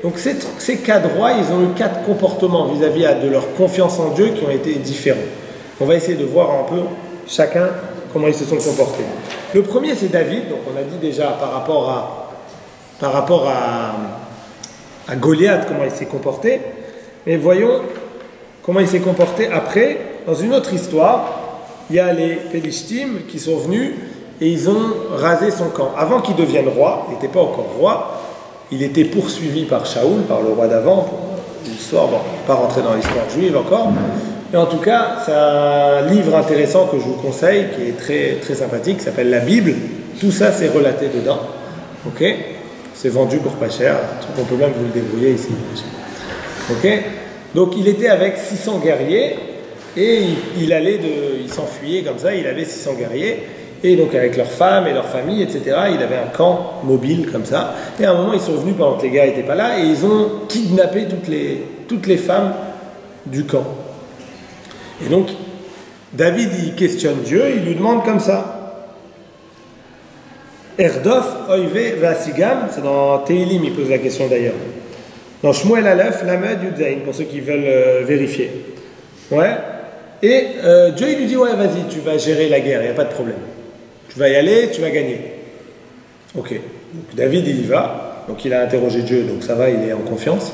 Donc ces 4 rois, ils ont eu 4 comportements vis-à-vis de leur confiance en Dieu qui ont été différents. On va essayer de voir un peu chacun comment ils se sont comportés. Le premier, c'est David. Donc on a dit déjà par rapport à Goliath comment il s'est comporté. Mais voyons comment il s'est comporté après. Dans une autre histoire, il y a les Pélishtim qui sont venus et ils ont rasé son camp. Avant qu'il devienne roi, il n'était pas encore roi, il était poursuivi par Shaoul, par le roi d'avant, l'histoire, bon, on ne va pas rentrer dans l'histoire juive encore, Et en tout cas, c'est un livre intéressant que je vous conseille, qui est très, très sympathique, qui s'appelle la Bible. Tout ça, c'est relaté dedans. Ok? C'est vendu pour pas cher. On peut même vous le débrouiller ici. Ok? Donc, il était avec 600 guerriers et il s'enfuyait comme ça. Il avait 600 guerriers. Et donc, avec leurs femmes et leurs familles, etc., il avait un camp mobile comme ça. Et à un moment, ils sont venus pendant que les gars n'étaient pas là et ils ont kidnappé toutes les femmes du camp. Et donc, David, il questionne Dieu, il lui demande comme ça. Erdof, Oive, Vasigam, c'est dans Tehilim, il pose la question d'ailleurs. Dans Shmuel Aleph, Lamed, Yudzaïn, pour ceux qui veulent vérifier. Ouais. Et Dieu, il lui dit, ouais, vas-y, tu vas gérer la guerre, il n'y a pas de problème. Tu vas y aller, tu vas gagner. Ok. Donc, David, il y va. Donc, il a interrogé Dieu, donc ça va, il est en confiance.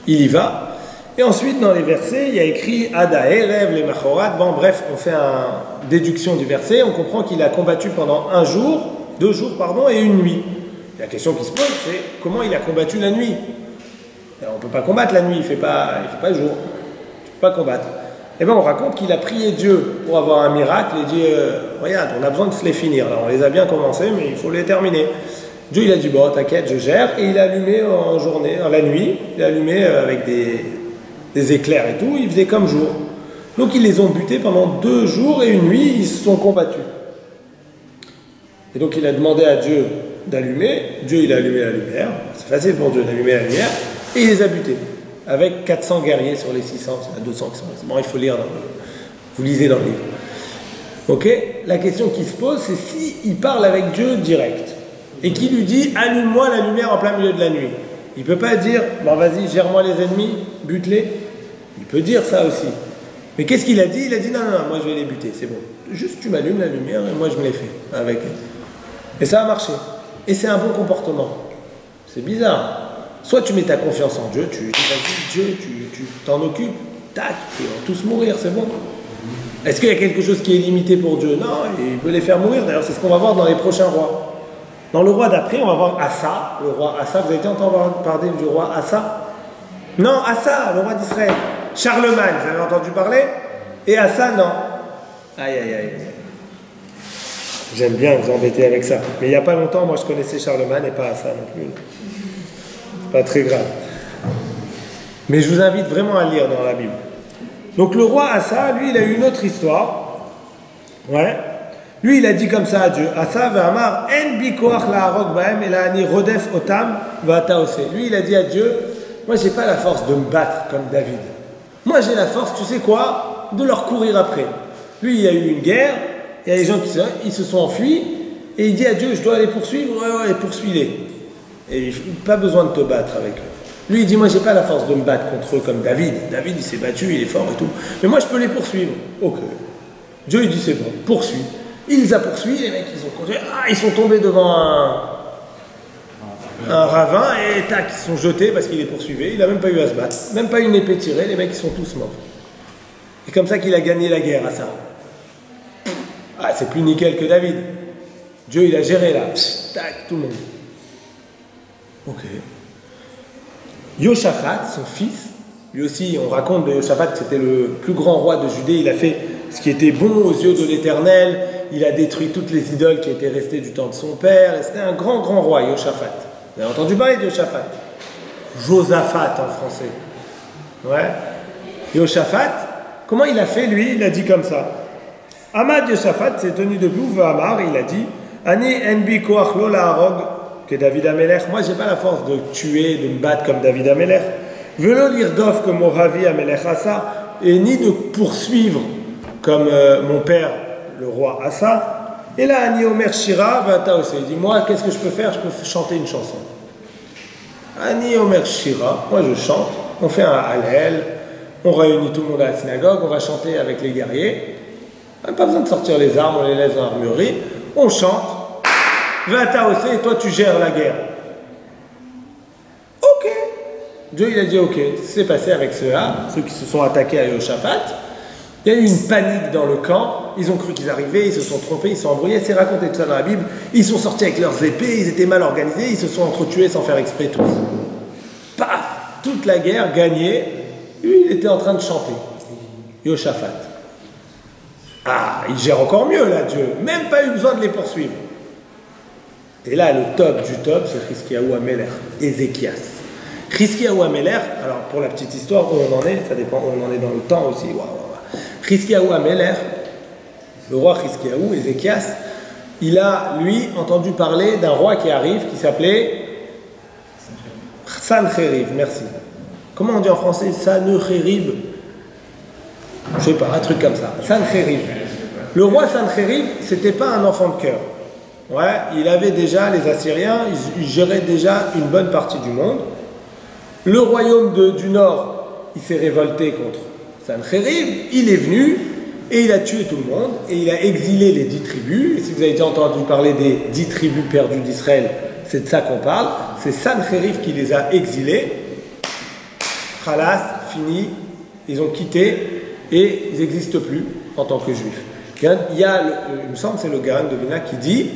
Il y va. Et ensuite, dans les versets, il y a écrit Ada Erev, les Machorat. Bon, bref, on fait une déduction du verset. On comprend qu'il a combattu pendant 2 jours, et une nuit. La question qui se pose, c'est comment il a combattu la nuit. Alors, on ne peut pas combattre la nuit, il ne fait pas jour. Tu ne peux pas combattre. Eh bien, on raconte qu'il a prié Dieu pour avoir un miracle et dit regarde, on a besoin de se les finir. Alors, on les a bien commencés, mais il faut les terminer. Dieu, il a dit bon, t'inquiète, je gère. Et il a allumé la nuit, il a allumé avec des éclairs et tout, il faisait comme jour. Donc ils les ont butés pendant 2 jours et une nuit, ils se sont combattus. Et donc il a demandé à Dieu d'allumer, Dieu il a allumé la lumière, c'est facile pour Dieu d'allumer la lumière, et il les a butés, avec 400 guerriers sur les 600, il y en a 200 qui sont restés. Bon, il faut lire, vous lisez dans le livre. Ok, la question qui se pose, c'est si il parle avec Dieu direct, et qu'il lui dit, allume-moi la lumière en plein milieu de la nuit. Il ne peut pas dire, bon vas-y, gère-moi les ennemis, bute-les. Il peut dire ça aussi. Mais qu'est-ce qu'il a dit? Il a dit, non, moi je vais les buter, c'est bon. Juste tu m'allumes la lumière et moi je me les fais avec. Et ça a marché. Et c'est un bon comportement. C'est bizarre. Soit tu mets ta confiance en Dieu, tu dis, vas-y, Dieu, tu t'en occupes, tac, ils vont tous mourir, c'est bon. Est-ce qu'il y a quelque chose qui est limité pour Dieu? Non, il peut les faire mourir. D'ailleurs, c'est ce qu'on va voir dans les prochains rois. Dans le roi d'après, on va voir Asa, le roi Asa. Vous avez été entendu parler du roi Asa? Non, Asa, le roi d'Israël. Charlemagne, vous avez entendu parler? Et Asa, non. Aïe. J'aime bien vous embêter avec ça. Mais il n'y a pas longtemps, moi je connaissais Charlemagne et pas Asa non plus. Pas très grave. Mais je vous invite vraiment à lire dans la Bible. Donc le roi Asa, lui, il a eu une autre histoire. Ouais. Lui, il a dit comme ça à Dieu. Asa ve'amar en bi koach la'arok ba'em ela'ani rodef otam va'ataose. Lui, il a dit à Dieu, moi, j'ai pas la force de me battre comme David. Moi, j'ai la force, tu sais quoi, de leur courir après. Lui, il y a eu une guerre, il y a des gens qui se sont enfuis, et il dit à Dieu, je dois les poursuivre, ouais, poursuis-les. Et pas besoin de te battre avec eux. Lui, il dit, moi, j'ai pas la force de me battre contre eux comme David. David, il s'est battu, il est fort et tout. Mais moi, je peux les poursuivre. Ok. Dieu, il dit, c'est bon, poursuis. Il les a poursuivis, les mecs, ils sont tombés devant un ravin et tac, ils sont jetés parce qu'il les poursuivait. Il n'a même pas eu à se battre, même pas une épée tirée, les mecs ils sont tous morts. C'est comme ça qu'il a gagné la guerre à ça. Ah, c'est plus nickel que David. Dieu il a géré là, tac, tout le monde. Ok. Yoshaphat, son fils, lui aussi, on raconte de Yoshaphat que c'était le plus grand roi de Judée. Il a fait ce qui était bon aux yeux de l'Éternel. Il a détruit toutes les idoles qui étaient restées du temps de son père. C'était un grand roi, Yoshaphat. Vous avez entendu parler de Yoshaphat? Josaphat en français. Ouais. Yoshaphat, comment il a fait lui? Il a dit comme ça. Ahmad Yoshaphat s'est tenu debout, Amar, il a dit Ani enbi koach lo la'arog que David Amelech. Moi, j'ai pas la force de tuer, de me battre comme David Amelech. Velo lirdof comme Moravi Amelech Asa, et ni de poursuivre comme mon père, le roi Asa. Et là, Ani Omer Shira Vata aussi. Il dit moi, qu'est-ce que je peux faire? Je peux chanter une chanson. Ani Omer Shira, moi je chante. On fait un Hallel, on réunit tout le monde à la synagogue, on va chanter avec les guerriers. Pas besoin de sortir les armes, on les laisse dans l'armurerie. On chante. Vata aussi, et toi tu gères la guerre. Ok. Dieu il a dit ok. C'est passé avec ceux-là, ceux qui se sont attaqués à Yoshaphat. Il y a eu une panique dans le camp, ils ont cru qu'ils arrivaient, ils se sont trompés, ils se sont embrouillés, c'est raconté tout ça dans la Bible, ils sont sortis avec leurs épées, ils étaient mal organisés, ils se sont entretués sans faire exprès tous. Paf! Toute la guerre gagnée, lui il était en train de chanter. Yoshaphat. Ah, il gère encore mieux là, Dieu. Même pas eu besoin de les poursuivre. Et là, le top du top, c'est Chizkiyahu Amelech, Ézéchias. Chizkiyahu Amelech, alors pour la petite histoire, où on en est, ça dépend où on en est dans le temps aussi. Chizkiyahu Amelech, le roi Chizkiyahu, Ézéchias, il a, lui, entendu parler d'un roi qui arrive, qui s'appelait Sancherib, merci. Comment on dit en français Sancherib? Je sais pas, un truc comme ça. Sancherib. Le roi Sancherib, c'était pas un enfant de cœur. Ouais, il avait déjà, les Assyriens, ils géraient déjà une bonne partie du monde. Le royaume du Nord, il s'est révolté contre Sancherib, il est venu et il a tué tout le monde et il a exilé les 10 tribus. Et si vous avez déjà entendu parler des 10 tribus perdues d'Israël, c'est de ça qu'on parle. C'est Sancherib qui les a exilés. Khalas, fini, ils ont quitté et ils n'existent plus en tant que juifs. Il me semble que c'est le Gaon de Vilna qui dit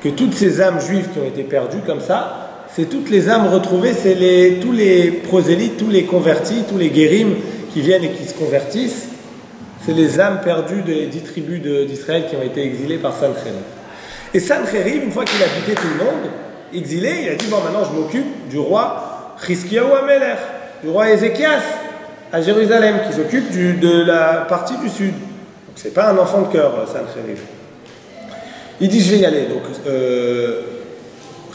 que toutes ces âmes juives qui ont été perdues comme ça, c'est toutes les âmes retrouvées, c'est tous les prosélytes, tous les convertis, tous les guérim qui viennent et qui se convertissent, c'est les âmes perdues des 10 tribus d'Israël qui ont été exilées par Sancherib. Et Sancherib, une fois qu'il a quitté tout le monde, exilé, il a dit, bon maintenant je m'occupe du roi Chizkiyahu Amelech, du roi Ézéchias à Jérusalem, qui s'occupe de la partie du sud. Donc c'est pas un enfant de cœur, Sancherib. Il dit, je vais y aller. Donc,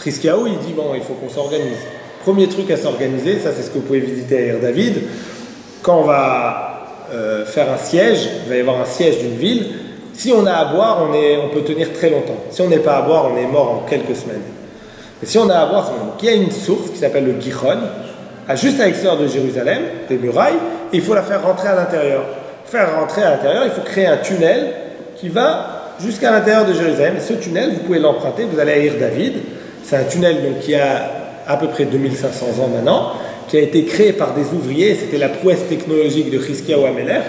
Chizkiyahu, il dit, bon, il faut qu'on s'organise. Premier truc à s'organiser, ça c'est ce que vous pouvez visiter à Ir David. Quand on va faire un siège, il va y avoir un siège d'une ville. Si on a à boire, on peut tenir très longtemps. Si on n'est pas à boire, on est mort en quelques semaines. Mais si on a à boire, c'est bon. Donc, il y a une source qui s'appelle le Gihon, juste à l'extérieur de Jérusalem, des murailles, et il faut la faire rentrer à l'intérieur. Pour faire rentrer à l'intérieur, il faut créer un tunnel qui va jusqu'à l'intérieur de Jérusalem. Et ce tunnel, vous pouvez l'emprunter, vous allez à Ir David. C'est un tunnel donc, qui a à peu près 2500 ans maintenant, qui a été créé par des ouvriers. C'était la prouesse technologique de Chizkiyahu Amelech.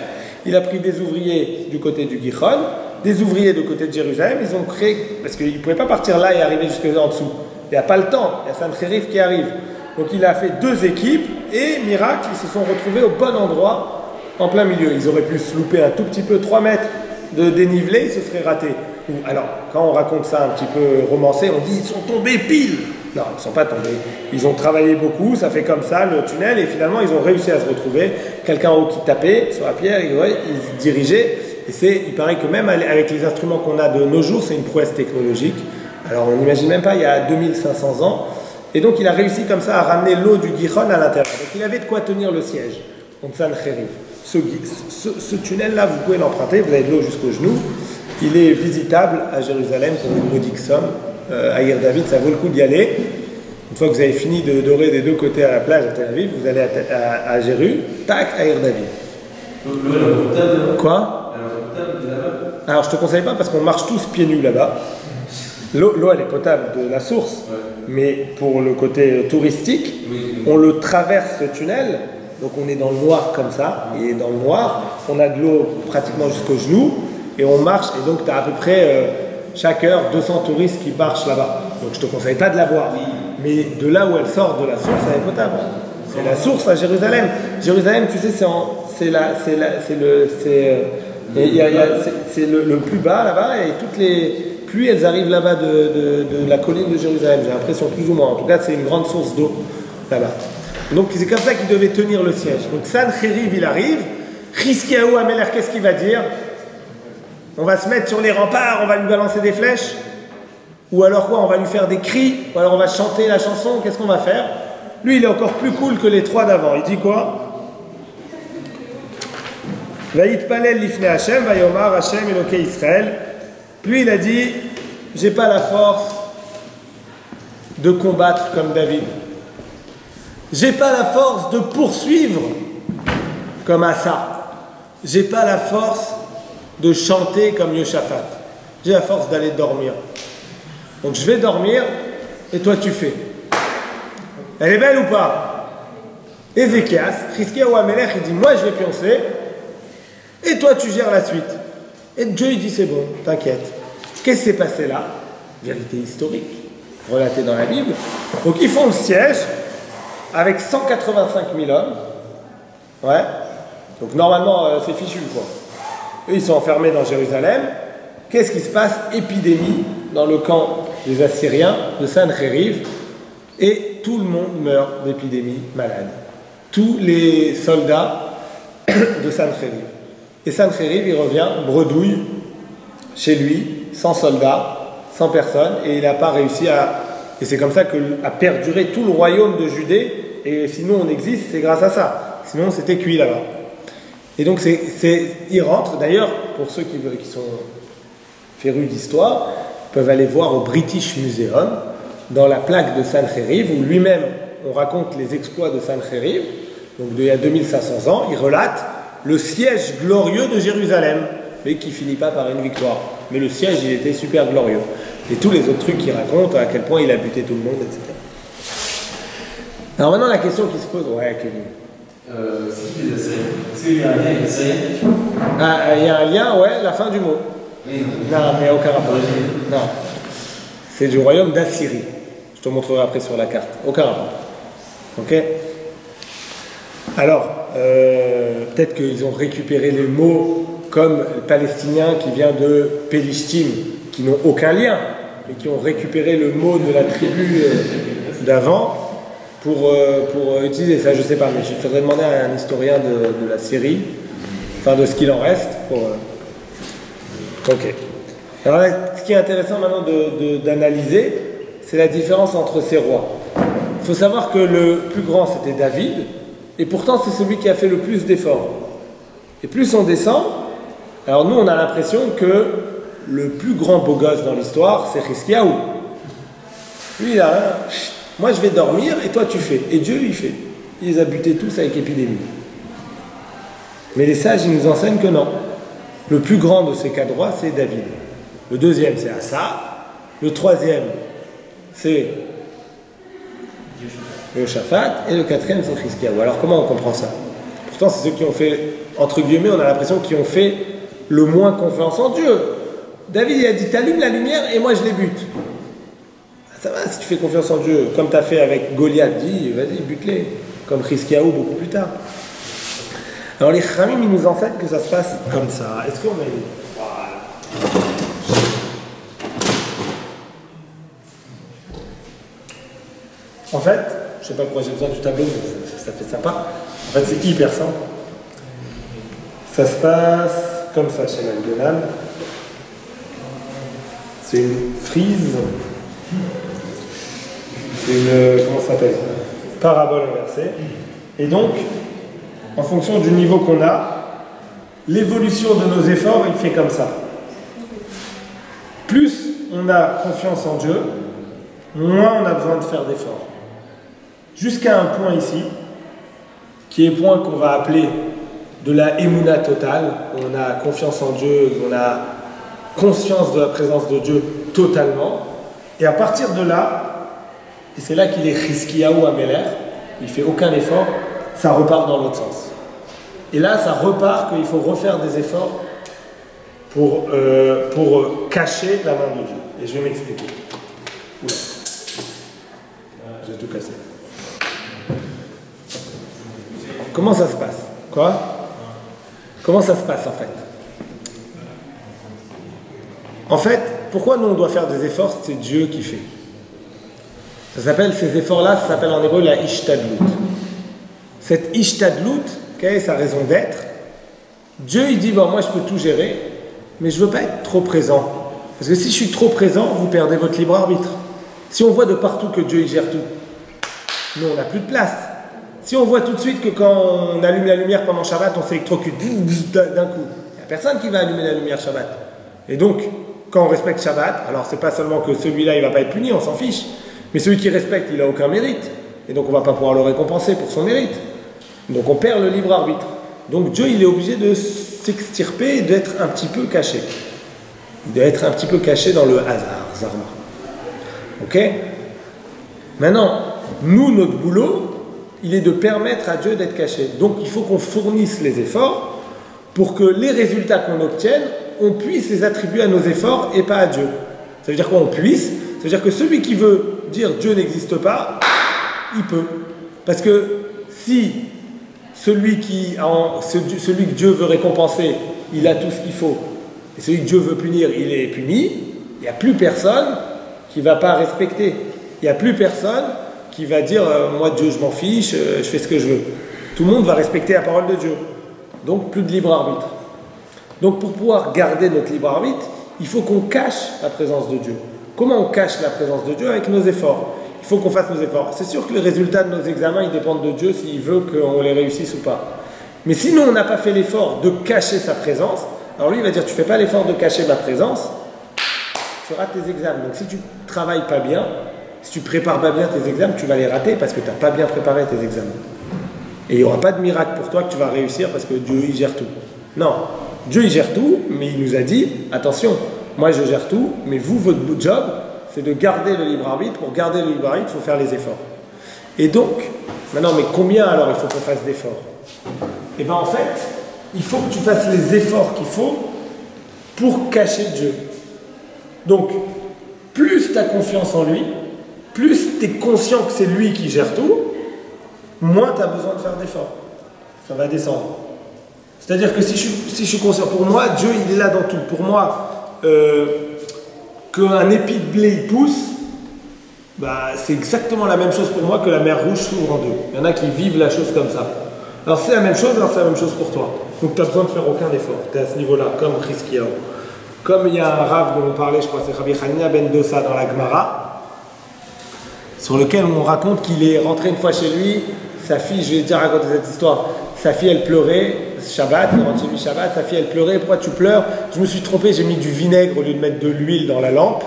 Il a pris des ouvriers du côté du Gihon, des ouvriers du côté de Jérusalem. Ils ont créé, parce qu'ils ne pouvaient pas partir là et arriver jusque là en dessous. Il n'y a pas le temps, il y a Sancherib qui arrive. Donc il a fait 2 équipes et, miracle, ils se sont retrouvés au bon endroit, en plein milieu. Ils auraient pu se louper un tout petit peu, 3 mètres de dénivelé, ils se seraient ratés. Alors, quand on raconte ça un petit peu romancé, on dit ils sont tombés pile. Non, ils ne sont pas tombés. Ils ont travaillé beaucoup, ça fait comme ça le tunnel, et finalement ils ont réussi à se retrouver. Quelqu'un en haut qui tapait sur la pierre, il se dirigeait. Et il paraît que même avec les instruments qu'on a de nos jours, c'est une prouesse technologique. Alors on n'imagine même pas, il y a 2500 ans. Et donc il a réussi comme ça à ramener l'eau du Gihon à l'intérieur. Donc il avait de quoi tenir le siège. Donc Sancherib. Ce tunnel-là, vous pouvez l'emprunter, vous avez de l'eau jusqu'aux genoux. Il est visitable à Jérusalem pour une modique somme. À Ir David, ça vaut le coup d'y aller. Une fois que vous avez fini de dorer des 2 côtés à la plage à Tel Aviv, vous allez à Jéru, tac, à Ir David. Quoi? Alors je te conseille pas parce qu'on marche tous pieds nus là-bas. L'eau elle est potable de la source, ouais. Mais pour le côté touristique, oui. On le traverse ce tunnel, donc on est dans le noir comme ça, et dans le noir, on a de l'eau pratiquement jusqu'aux genoux, et on marche, et donc tu as à peu près chaque heure 200 touristes qui marchent là-bas. Donc je te conseille pas de la boire, mais de là où elle sort de la source, elle est potable. C'est la source à Jérusalem. Jérusalem, tu sais, c'est le plus bas là-bas, et toutes les pluies, elles arrivent là-bas de la colline de Jérusalem, j'ai l'impression, plus ou moins. En tout cas, c'est une grande source d'eau là-bas. Donc c'est comme ça qu'il devait tenir le siège. Donc Sancherib, il arrive. Chizkiyahu Amelech, qu'est-ce qu'il va dire? On va se mettre sur les remparts, on va lui balancer des flèches? Ou alors quoi? On va lui faire des cris? Ou alors on va chanter la chanson? Qu'est-ce qu'on va faire? Lui, il est encore plus cool que les 3 d'avant. Il dit quoi? Vayitpalel lifnei Hashem, vayomar Hashem Elokei Israël. Lui, il a dit, j'ai pas la force de combattre comme David. J'ai pas la force de poursuivre comme Asa. J'ai pas la force de chanter comme Yoshaphat. J'ai la force d'aller dormir. Donc je vais dormir et toi tu fais. Elle est belle ou pas? Ézéchias, Chizkiyahu Amelech, il dit, moi je vais pioncer et toi tu gères la suite. Et Dieu il dit, c'est bon, t'inquiète. Qu'est-ce qui s'est passé là? Vérité historique, relatée dans la Bible. Donc ils font le siège avec 185 000 hommes. Ouais. Donc normalement, c'est fichu, quoi. Eux, ils sont enfermés dans Jérusalem. Qu'est-ce qui se passe? Épidémie dans le camp des Assyriens de Sanchériv. Et tout le monde meurt d'épidémie malade. Tous les soldats de Sanchériv. Et Sanchériv, il revient bredouille chez lui, sans soldats, sans personne, et il n'a pas réussi à... Et c'est comme ça qu'a perduré tout le royaume de Judée, et sinon on existe, c'est grâce à ça. Sinon c'était cuit là-bas. Et donc il rentre, d'ailleurs, pour ceux qui sont férus d'histoire, peuvent aller voir au British Museum, dans la plaque de Sanchériv, où lui-même, on raconte les exploits de Sanchériv, donc d'il y a 2500 ans, il relate le siège glorieux de Jérusalem, mais qui finit pas par une victoire. Mais le siège, il était super glorieux. Et tous les autres trucs qu'il raconte, à quel point il a buté tout le monde, etc. Alors maintenant, la question qui se pose... Ouais, Kevin. C'est qui les Assyriens? Est-ce qu'il y a un lien avec les Assyriens? Ah, il y a un lien, ouais, la fin du mot. Oui. Non, mais aucun rapport. Non. C'est du royaume d'Assyrie. Je te montrerai après sur la carte. Aucun rapport. Ok? Alors, peut-être qu'ils ont récupéré les mots comme le palestinien qui vient de Pélishtim, qui n'ont aucun lien, mais qui ont récupéré le mot de la tribu d'avant pour utiliser ça. Je ne sais pas, mais il faudrait demander à un historien de la Syrie, enfin de ce qu'il en reste. Ok. Alors là, ce qui est intéressant maintenant d'analyser, c'est la différence entre ces rois. Il faut savoir que le plus grand, c'était David, et pourtant c'est celui qui a fait le plus d'efforts. Et plus on descend, alors nous on a l'impression que le plus grand beau gosse dans l'histoire, c'est Hiskiaou. Lui, là, moi je vais dormir et toi tu fais. Et Dieu, il fait. Il les a butés tous avec épidémie. Mais les sages, ils nous enseignent que non. Le plus grand de ces quatre rois, c'est David. Le deuxième, c'est Asa. Le troisième, c'est Yoshaphat. Et le quatrième, c'est Hiskiaou. Alors comment on comprend ça? Pourtant, c'est ceux qui ont fait, entre guillemets, on a l'impression qu'ils ont fait le moins confiance en Dieu. David, il a dit, t'allumes la lumière et moi je les bute. Ça va, si tu fais confiance en Dieu, comme tu as fait avec Goliath, dis, vas-y, bute-les. Comme Hiskiaou beaucoup plus tard. Alors les Khamim, ils nous enseignent que ça se passe comme ça. Est-ce qu'on a une... Voilà. En fait, je sais pas pourquoi j'ai besoin du tableau, mais ça fait sympa. En fait, c'est hyper simple. Ça se passe comme ça chez McDonald's. C'est une frise. C'est une... comment ça s'appelle? Parabole inversée. Et donc, en fonction du niveau qu'on a, l'évolution de nos efforts, il fait comme ça. Plus on a confiance en Dieu, moins on a besoin de faire d'efforts. Jusqu'à un point ici, qui est le point qu'on va appeler de la émouna totale, où on a confiance en Dieu, où on a conscience de la présence de Dieu totalement. Et à partir de là, et c'est là qu'il est Hiskiaou Améler, il ne fait aucun effort, ça repart dans l'autre sens. Et là, ça repart qu'il faut refaire des efforts pour cacher la main de Dieu. Et je vais m'expliquer. Oula. J'ai tout cassé. Comment ça se passe? Quoi? Comment ça se passe en fait? En fait, pourquoi nous on doit faire des efforts? C'est Dieu qui fait. Ça s'appelle, ces efforts-là, ça s'appelle en hébreu la ishtadlut. Cette ishtadlut, quelle est sa raison d'être? Dieu il dit, bon moi je peux tout gérer, mais je ne veux pas être trop présent. Parce que si je suis trop présent, vous perdez votre libre arbitre. Si on voit de partout que Dieu il gère tout, nous on n'a plus de place. Si on voit tout de suite que quand on allume la lumière pendant Shabbat, on s'électrocute d'un coup, il n'y a personne qui va allumer la lumière Shabbat. Et donc, quand on respecte Shabbat, alors c'est pas seulement que celui-là il ne va pas être puni, on s'en fiche, mais celui qui respecte, il n'a aucun mérite. Et donc on ne va pas pouvoir le récompenser pour son mérite. Donc on perd le libre arbitre. Donc Dieu il est obligé de s'extirper et d'être un petit peu caché. D'être un petit peu caché dans le hasard, Zarma. Ok? Maintenant, nous, notre boulot, il est de permettre à Dieu d'être caché. Donc il faut qu'on fournisse les efforts pour que les résultats qu'on obtienne, on puisse les attribuer à nos efforts et pas à Dieu. Ça veut dire quoi? On puisse. Ça veut dire que celui qui veut dire Dieu n'existe pas, il peut. Parce que si celui que Dieu veut récompenser, il a tout ce qu'il faut. Et celui que Dieu veut punir, il est puni. Il n'y a plus personne qui ne va pas respecter. Il n'y a plus personne qui va dire moi Dieu je m'en fiche, je fais ce que je veux. Tout le monde va respecter la parole de Dieu. Donc plus de libre arbitre. Donc pour pouvoir garder notre libre arbitre, il faut qu'on cache la présence de Dieu. Comment on cache la présence de Dieu? Avec nos efforts. Il faut qu'on fasse nos efforts. C'est sûr que les résultats de nos examens, ils dépendent de Dieu s'il veut qu'on les réussisse ou pas. Mais si nous, on n'a pas fait l'effort de cacher sa présence, alors lui, il va dire, tu ne fais pas l'effort de cacher ma présence, tu rates tes examens. Donc si tu ne travailles pas bien, si tu ne prépares pas bien tes examens, tu vas les rater parce que tu n'as pas bien préparé tes examens. Et il n'y aura pas de miracle pour toi que tu vas réussir parce que Dieu, il gère tout. Non, Dieu, il gère tout, mais il nous a dit, attention, moi je gère tout, mais vous, votre job, c'est de garder le libre arbitre. Pour garder le libre arbitre, il faut faire les efforts. Et donc, maintenant, mais combien alors il faut qu'on fasse d'efforts? Eh bien en fait, il faut que tu fasses les efforts qu'il faut pour cacher Dieu. Donc, plus tu as confiance en lui, plus tu es conscient que c'est lui qui gère tout, moins tu as besoin de faire d'efforts. Ça va descendre. C'est-à-dire que si je suis conscient, pour moi, Dieu, il est là dans tout. Pour moi, qu'un épi de blé il pousse, bah, c'est exactement la même chose pour moi que la mer Rouge s'ouvre en deux. Il y en a qui vivent la chose comme ça. Alors c'est la même chose, alors c'est la même chose pour toi. Donc tu n'as besoin de faire aucun effort. Tu es à ce niveau-là, comme Chizkiyahu. Comme il y a un rave dont on parlait, je crois que c'est Rabbi Hanina ben Dosa dans la Gemara, sur lequel on raconte qu'il est rentré une fois chez lui, sa fille, je vais déjà raconter cette histoire, sa fille elle pleurait, Shabbat, il rentre chez lui Shabbat, sa fille elle pleurait, pourquoi tu pleures? Je me suis trompé, j'ai mis du vinaigre au lieu de mettre de l'huile dans la lampe,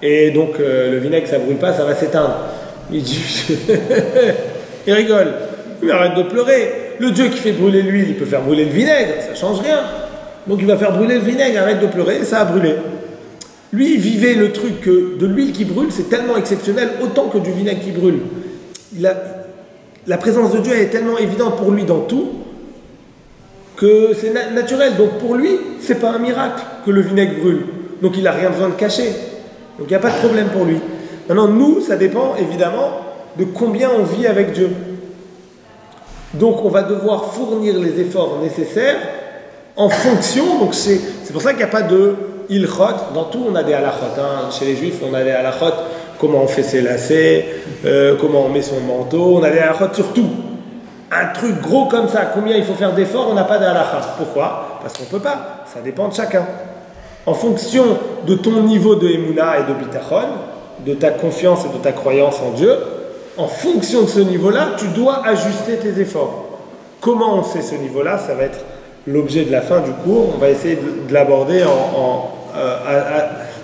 et donc le vinaigre ça brûle pas, ça va s'éteindre. Il dit, il rigole, mais arrête de pleurer, le Dieu qui fait brûler l'huile, il peut faire brûler le vinaigre, ça change rien. Donc il va faire brûler le vinaigre, arrête de pleurer, et ça a brûlé. Lui, il vivait le truc que de l'huile qui brûle, c'est tellement exceptionnel, autant que du vinaigre qui brûle. La présence de Dieu est tellement évidente pour lui dans tout, que c'est naturel. Donc pour lui, c'est pas un miracle que le vinaigre brûle. Donc il n'a rien besoin de cacher. Donc il n'y a pas de problème pour lui. Maintenant, nous, ça dépend évidemment de combien on vit avec Dieu. Donc on va devoir fournir les efforts nécessaires en fonction. Donc c'est pour ça qu'il n'y a pas de ilchot. Dans tout, on a des halachot. Hein. Chez les juifs, on a des halachot. Comment on fait ses lacets, comment on met son manteau. On a des halachot sur tout. Un truc gros comme ça, combien il faut faire d'efforts, on n'a pas de halakha. Pourquoi? Parce qu'on ne peut pas. Ça dépend de chacun. En fonction de ton niveau de Emouna et de Bitachon, de ta confiance et de ta croyance en Dieu, en fonction de ce niveau-là, tu dois ajuster tes efforts. Comment on sait ce niveau-là? Ça va être l'objet de la fin du cours. On va essayer de l'aborder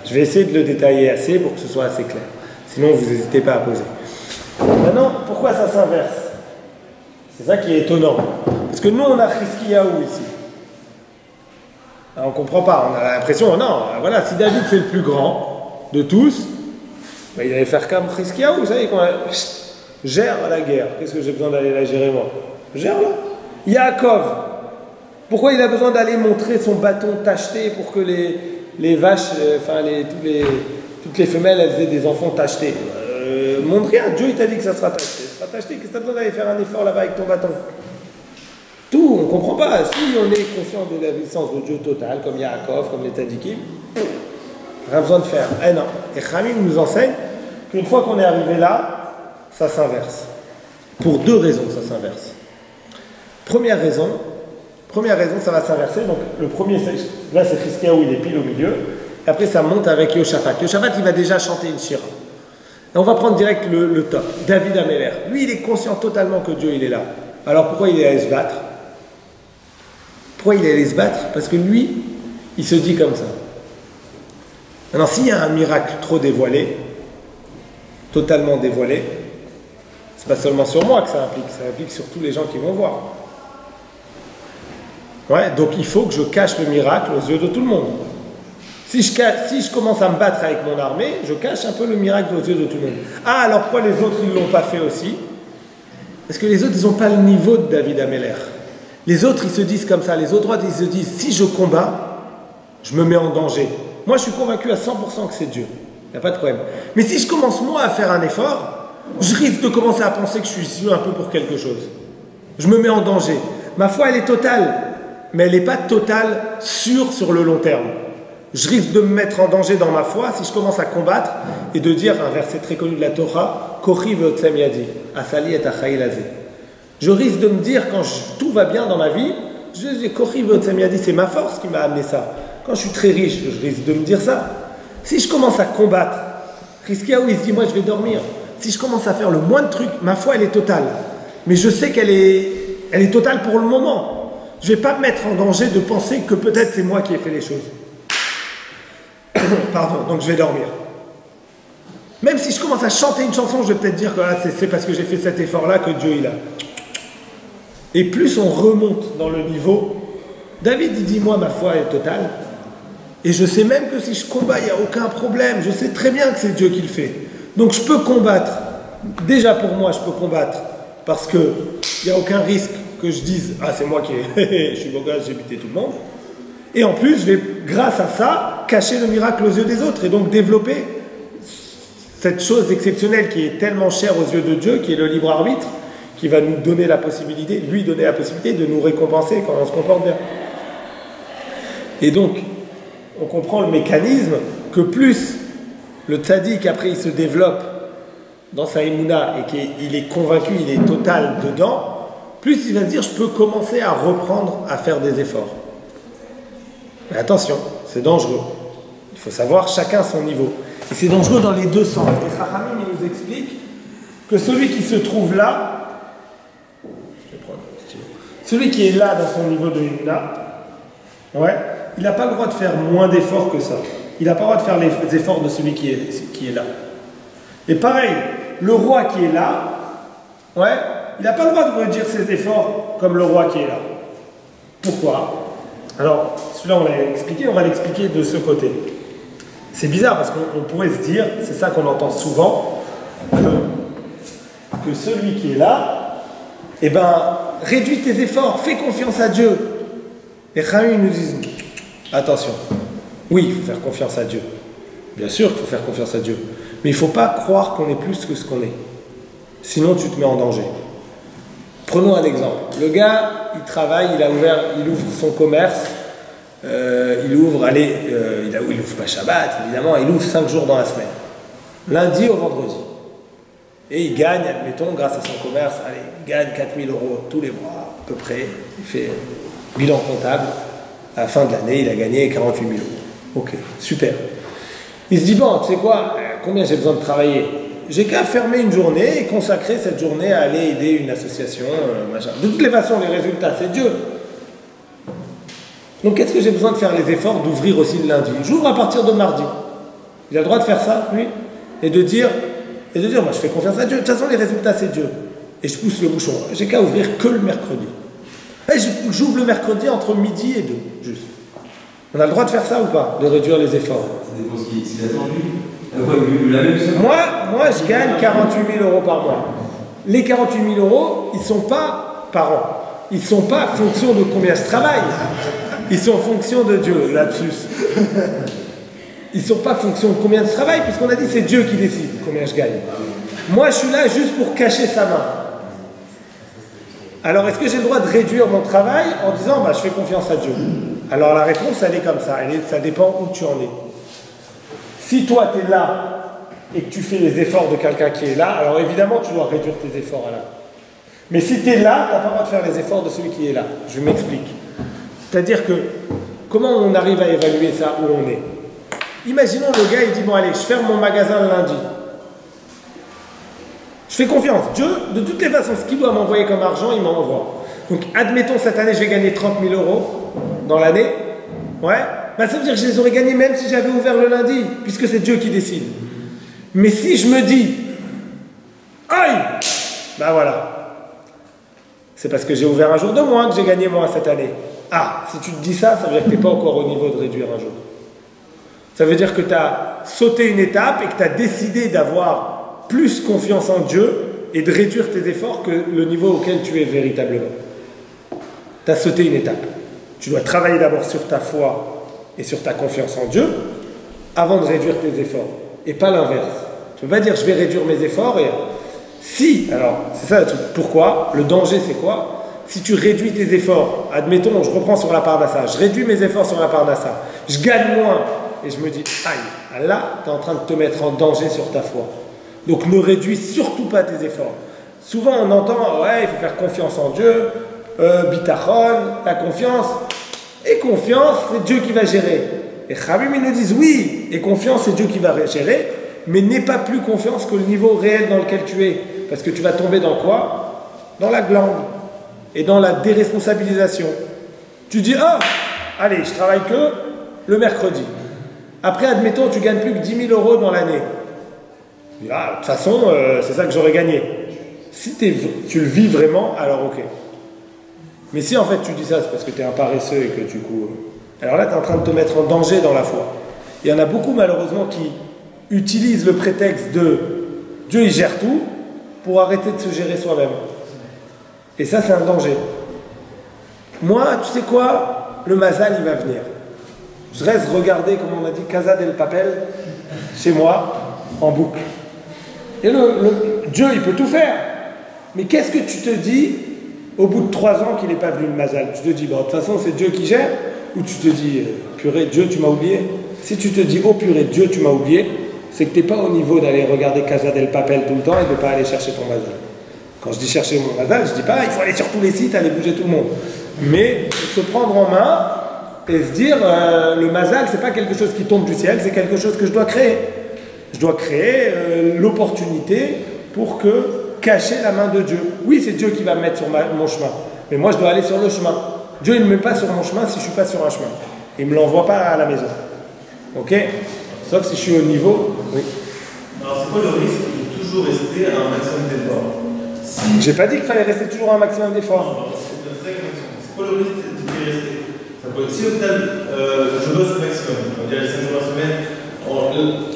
je vais essayer de le détailler assez pour que ce soit assez clair. Sinon, vous n'hésitez pas à poser. Maintenant, pourquoi ça s'inverse? C'est ça qui est étonnant. Parce que nous, on a Chizkiyahu ici. Alors, on ne comprend pas. On a l'impression, non, voilà, si David c'est le plus grand de tous, ben, il allait faire comme Chizkiyahu. Vous savez, gère la guerre. Qu'est-ce que j'ai besoin d'aller la gérer, moi? Gère-la. Yaakov. Pourquoi il a besoin d'aller montrer son bâton tacheté pour que les vaches, toutes les femelles, elles aient des enfants tachetés? Montre rien. Dieu, il t'a dit que ça sera tacheté. Ça sera tacheté. Qu'est-ce que tu as besoin d'aller faire un effort là-bas avec ton bâton? Tout, on ne comprend pas. Si on est conscient de la puissance de Dieu totale, comme Yaakov, comme les Tadikim, rien besoin de faire. Eh non. Et Khamim nous enseigne qu'une fois qu'on est arrivé là, ça s'inverse. Pour deux raisons, ça s'inverse. Première raison, ça va s'inverser. Donc, le premier, là, c'est Chizkiyahu, il est pile au milieu. Et après, ça monte avec Yoshaphat. Yoshaphat, il va déjà chanter une shira. Et on va prendre direct le top. David Améler. Lui, il est conscient totalement que Dieu, il est là. Alors, pourquoi il est allé se battre? Pourquoi il est allé se battre? Parce que lui, il se dit comme ça. Maintenant, s'il y a un miracle trop dévoilé, totalement dévoilé, c'est pas seulement sur moi que ça implique sur tous les gens qui vont voir. Ouais, donc il faut que je cache le miracle aux yeux de tout le monde. Si je commence à me battre avec mon armée, je cache un peu le miracle aux yeux de tout le monde. Ah, alors pourquoi les autres, ils ne l'ont pas fait aussi? Parce que les autres, ils n'ont pas le niveau de David Améler. Les autres, ils se disent comme ça. Les autres droites, ils se disent, si je combats, je me mets en danger. Moi, je suis convaincu à 100% que c'est Dieu. Il n'y a pas de problème. Mais si je commence, moi, à faire un effort, je risque de commencer à penser que je suis un peu pour quelque chose. Je me mets en danger. Ma foi, elle est totale, mais elle n'est pas totale sûre sur le long terme. Je risque de me mettre en danger dans ma foi si je commence à combattre et de dire un verset très connu de la Torah, Kochi ve'otsem yadi, asali et achaï lazé. Je risque de me dire quand tout va bien dans ma vie, je dis Kochi ve'otsem yadi, c'est ma force qui m'a amené ça. Quand je suis très riche, je risque de me dire ça. Si je commence à combattre, Rizkiyahu il se dit moi je vais dormir. Si je commence à faire le moins de trucs, ma foi elle est totale. Mais je sais qu'elle est totale pour le moment. Je ne vais pas me mettre en danger de penser que peut-être c'est moi qui ai fait les choses. Pardon, donc je vais dormir. Même si je commence à chanter une chanson, je vais peut-être dire que c'est parce que j'ai fait cet effort-là que Dieu il a. Et plus on remonte dans le niveau, David il dit moi ma foi est totale. Et je sais même que si je combats, il n'y a aucun problème. Je sais très bien que c'est Dieu qui le fait. Donc je peux combattre. Déjà pour moi, je peux combattre. Parce qu'il n'y a aucun risque que je dise « Ah, c'est moi qui je suis beau gosse, j'ai buté tout le monde ». Et en plus, je vais, grâce à ça, cacher le miracle aux yeux des autres. Et donc développer cette chose exceptionnelle qui est tellement chère aux yeux de Dieu, qui est le libre arbitre, qui va nous donner la possibilité, lui donner la possibilité de nous récompenser quand on se comporte bien. Et donc, on comprend le mécanisme que plus le tzaddik, après, il se développe dans sa émouna et qu'il est convaincu, il est total dedans, plus il va se dire, je peux commencer à reprendre à faire des efforts. Mais attention, c'est dangereux. Il faut savoir chacun son niveau. Et c'est dangereux dans les deux sens. Et Chachamim, il nous explique que celui qui se trouve là, celui qui est là dans son niveau de émouna, ouais, il n'a pas le droit de faire moins d'efforts que ça. Il n'a pas le droit de faire les efforts de celui qui est là. Et pareil, le roi qui est là, ouais, il n'a pas le droit de redire ses efforts comme le roi qui est là. Pourquoi? Alors, celui-là on va l'expliquer de ce côté. C'est bizarre parce qu'on pourrait se dire, c'est ça qu'on entend souvent, que celui qui est là, eh ben, réduis tes efforts, fais confiance à Dieu. Les Khamim nous disent, attention, oui, il faut faire confiance à Dieu. Bien sûr qu'il faut faire confiance à Dieu. Mais il ne faut pas croire qu'on est plus que ce qu'on est. Sinon, tu te mets en danger. Prenons un exemple. Le gars, il travaille, il ouvre son commerce, il ouvre pas Shabbat, évidemment, il ouvre 5 jours dans la semaine. Lundi au vendredi. Et il gagne, admettons, grâce à son commerce, il gagne 4 000 € tous les mois, à peu près. Il fait bilan comptable. À la fin de l'année, il a gagné 48 000 €. Ok, super. Il se dit, bon, tu sais quoi, combien j'ai besoin de travailler? J'ai qu'à fermer une journée et consacrer cette journée à aller aider une association, machin. De toutes les façons, les résultats, c'est Dieu. Donc, qu'est-ce que j'ai besoin de faire les efforts d'ouvrir aussi le lundi? J'ouvre à partir de mardi. Il a le droit de faire ça, lui, et de dire, moi, je fais confiance à Dieu. De toute façon, les résultats, c'est Dieu. Et je pousse le bouchon. J'ai qu'à ouvrir que le mercredi. Et j'ouvre le mercredi entre midi et 2, juste. On a le droit de faire ça ou pas? De réduire les efforts? Ça dépend ce qu'il attend lui. La même somme. Moi, je gagne 48 000 € par mois. Les 48 000 €, ils ne sont pas par an. Ils ne sont pas en fonction de combien je travaille. Ils sont en fonction de Dieu, lapsus. Ils ne sont pas en fonction de combien je travaille, puisqu'on a dit c'est Dieu qui décide combien je gagne. Moi, je suis là juste pour cacher sa main. Alors, est-ce que j'ai le droit de réduire mon travail en disant je fais confiance à Dieu? Alors, la réponse, elle est comme ça. Ça dépend où tu en es. Si toi, tu es là et que tu fais les efforts de quelqu'un qui est là, alors évidemment, tu dois réduire tes efforts là. Mais si tu es là, tu n'as pas le droit de faire les efforts de celui qui est là. Je m'explique. C'est-à-dire que, comment on arrive à évaluer ça, où on est? Imaginons le gars, il dit, bon allez, je ferme mon magasin le lundi. Je fais confiance. Dieu, de toutes les façons, ce qu'il doit m'envoyer comme argent, il m'envoie. Donc, admettons, cette année, je vais gagner 30 000 € dans l'année. Ouais. Ça veut dire que je les aurais gagnés même si j'avais ouvert le lundi, puisque c'est Dieu qui décide. Mais si je me dis, aïe, voilà. C'est parce que j'ai ouvert un jour de moins que j'ai gagné moins cette année. Ah, si tu te dis ça, ça veut dire que tu n'es pas encore au niveau de réduire un jour. Ça veut dire que tu as sauté une étape et que tu as décidé d'avoir plus confiance en Dieu et de réduire tes efforts que le niveau auquel tu es véritablement. Tu as sauté une étape. Tu dois travailler d'abord sur ta foi et sur ta confiance en Dieu avant de réduire tes efforts. Et pas l'inverse. Tu ne peux pas dire je vais réduire mes efforts et... Si, alors, c'est ça le truc. Pourquoi? Le danger, c'est quoi? si tu réduis tes efforts, admettons, je reprends sur la parnassa, je réduis mes efforts sur la parnassa, je gagne moins, et je me dis, aïe, là, tu es en train de te mettre en danger sur ta foi. Donc ne réduis surtout pas tes efforts. Souvent on entend, ouais, il faut faire confiance en Dieu, bitachon, la confiance. Et confiance, c'est Dieu qui va gérer. Et Khamim, ils nous disent, oui, et confiance, c'est Dieu qui va gérer, mais n'aie pas plus confiance que le niveau réel dans lequel tu es. Parce que tu vas tomber dans quoi? Dans la glande et dans la déresponsabilisation. Tu dis, ah, allez, je travaille que le mercredi. Après, admettons, tu gagnes plus que 10 000 € dans l'année. Ah, de toute façon, c'est ça que j'aurais gagné. Si tu le vis vraiment, alors ok. Mais si en fait tu dis ça, c'est parce que tu es un paresseux et que du coup... alors là, tu es en train de te mettre en danger dans la foi. Il y en a beaucoup malheureusement qui utilisent le prétexte de Dieu il gère tout pour arrêter de se gérer soi-même. Et ça, c'est un danger. Moi, tu sais quoi? Le mazal, il va venir. Je reste regarder, comme on a dit, Casa del Papel, chez moi, en boucle. Et Dieu, il peut tout faire. Mais qu'est-ce que tu te dis au bout de 3 ans qu'il n'est pas venu le mazal? Tu te dis, bon, de toute façon, c'est Dieu qui gère? Ou tu te dis, purée, Dieu, tu m'as oublié? Si tu te dis, oh purée, Dieu, tu m'as oublié, c'est que tu n'es pas au niveau d'aller regarder Casa del Papel tout le temps et de ne pas aller chercher ton mazal. Quand je dis chercher mon mazal, je ne dis pas, il faut aller sur tous les sites, aller bouger tout le monde. Mais se prendre en main et se dire, le mazal, c'est pas quelque chose qui tombe du ciel, c'est quelque chose que je dois créer. Je dois créer l'opportunité pour cacher la main de Dieu. Oui, c'est Dieu qui va me mettre sur mon chemin, mais moi je dois aller sur le chemin. Dieu il ne me met pas sur mon chemin si je ne suis pas sur un chemin. Il ne me l'envoie pas à la maison. Ok? Sauf si je suis au niveau. Oui. Alors c'est quoi le risque de toujours rester à un maximum d'efforts? J'ai pas dit qu'il fallait rester toujours à un maximum d'efforts. C'est quoi le risque d'y rester? Si au final je bosse au maximum, on dirait 5 jours par semaine,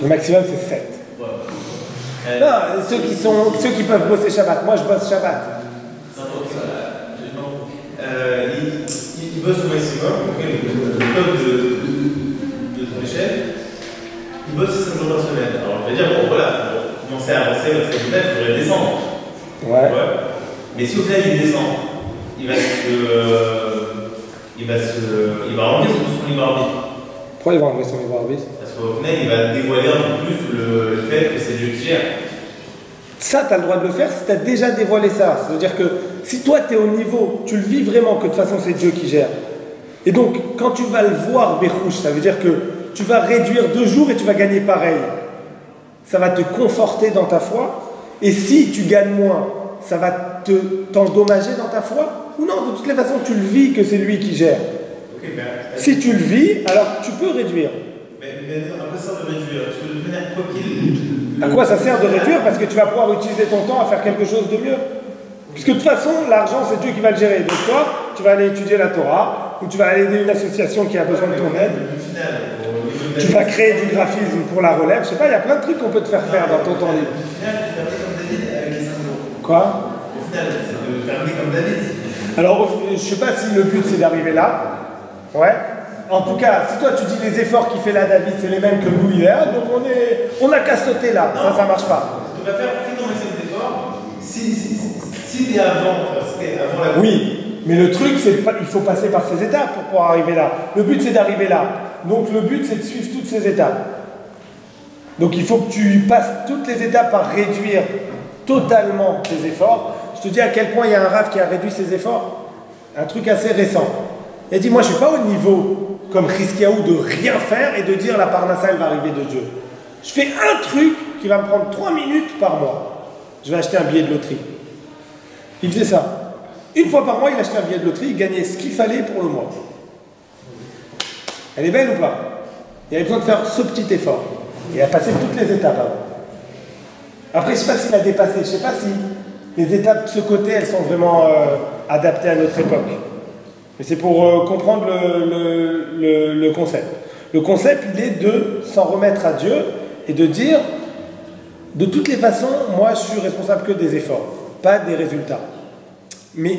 le maximum c'est 7. Ouais. Non, ceux qui peuvent bosser Shabbat. Moi je bosse Shabbat. Il bosse au maximum, le top de ton échelle, il bosse 5 jours par semaine. Alors je vais dire, bon voilà, pour commencer à avancer, parce que peut-être il devrait descendre. Ouais. Mais si au final il descend, il va enlever son libre arbitre. Pourquoi il va enlever son libre arbitre? Parce qu'au final il va dévoiler un peu plus le fait que c'est Dieu qui gère. Ça, tu as le droit de le faire si tu as déjà dévoilé ça. C'est-à-dire que si toi, tu es au niveau, tu le vis vraiment que de toute façon, c'est Dieu qui gère. Et donc, quand tu vas le voir, Béchouch, ça veut dire que tu vas réduire 2 jours et tu vas gagner pareil. Ça va te conforter dans ta foi. Et si tu gagnes moins, ça va t'endommager dans ta foi? Ou non, de toutes les façons, tu le vis que c'est lui qui gère. Okay, si tu le vis, alors tu peux réduire. Mais à quoi ça sert de réduire? Parce que de manière quoi qu'il... À quoi ça sert de réduire? Parce que tu vas pouvoir utiliser ton temps à faire quelque chose de mieux. Puisque de toute façon, l'argent, c'est Dieu qui va le gérer. Donc toi, tu vas aller étudier la Torah, ou tu vas aller aider une association qui a besoin de ton aide. Tu vas créer du graphisme pour la relève. Je sais pas, il y a plein de trucs qu'on peut te faire faire dans ton temps libre. Au final, tu fais comme David avec les 5 jours. Quoi? Au final, c'est de faire comme David. Alors, je sais pas si le but c'est d'arriver là. Ouais. En tout cas, si toi tu dis les efforts qu'il fait là David, c'est les mêmes que nous hier, donc on a qu'à sauter là. Ça marche pas. Tu vas faire plus dans maximum d'efforts si tu es avant la... Oui, mais le truc, c'est il faut passer par ces étapes pour pouvoir arriver là. Le but, c'est d'arriver là. Donc le but, c'est de suivre toutes ces étapes. Donc il faut que tu passes toutes les étapes par réduire totalement tes efforts. Je te dis à quel point il y a un Rav qui a réduit ses efforts. Un truc assez récent. Il a dit, moi, je ne suis pas au niveau, comme Chizkiyahu, de rien faire et de dire la parnassa, elle va arriver de Dieu. Je fais un truc qui va me prendre 3 minutes par mois. Je vais acheter un billet de loterie. Il faisait ça. Une fois par mois, il achetait un billet de loterie, il gagnait ce qu'il fallait pour le mois. Elle est belle ou pas? Il avait besoin de faire ce petit effort. Il a passé toutes les étapes avant. Après, je ne sais pas s'il a dépassé, je ne sais pas si les étapes de ce côté, elles sont vraiment adaptées à notre époque. Mais c'est pour comprendre le concept. Le concept, il est de s'en remettre à Dieu et de dire, de toutes les façons, moi, je suis responsable que des efforts, pas des résultats. Mais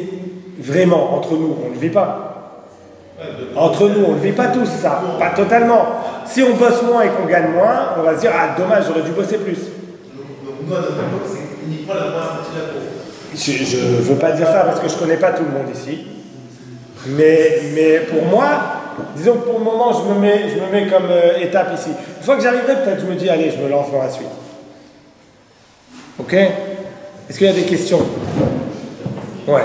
vraiment, entre nous, on ne le vit pas. Entre nous, on ne le vit pas tous, ça. Pas totalement. Si on bosse moins et qu'on gagne moins, on va se dire, ah, dommage, j'aurais dû bosser plus. Donc, nous, à notre époque, c'est uniquement la première partie de la cour. Je ne veux pas dire ça parce que je ne connais pas tout le monde ici. Mais pour moi, disons que pour le moment, je me mets comme étape ici. Une fois que j'arriverai, peut-être je me dis, allez, je me lance dans la suite. Ok? Est-ce qu'il y a des questions? Ouais.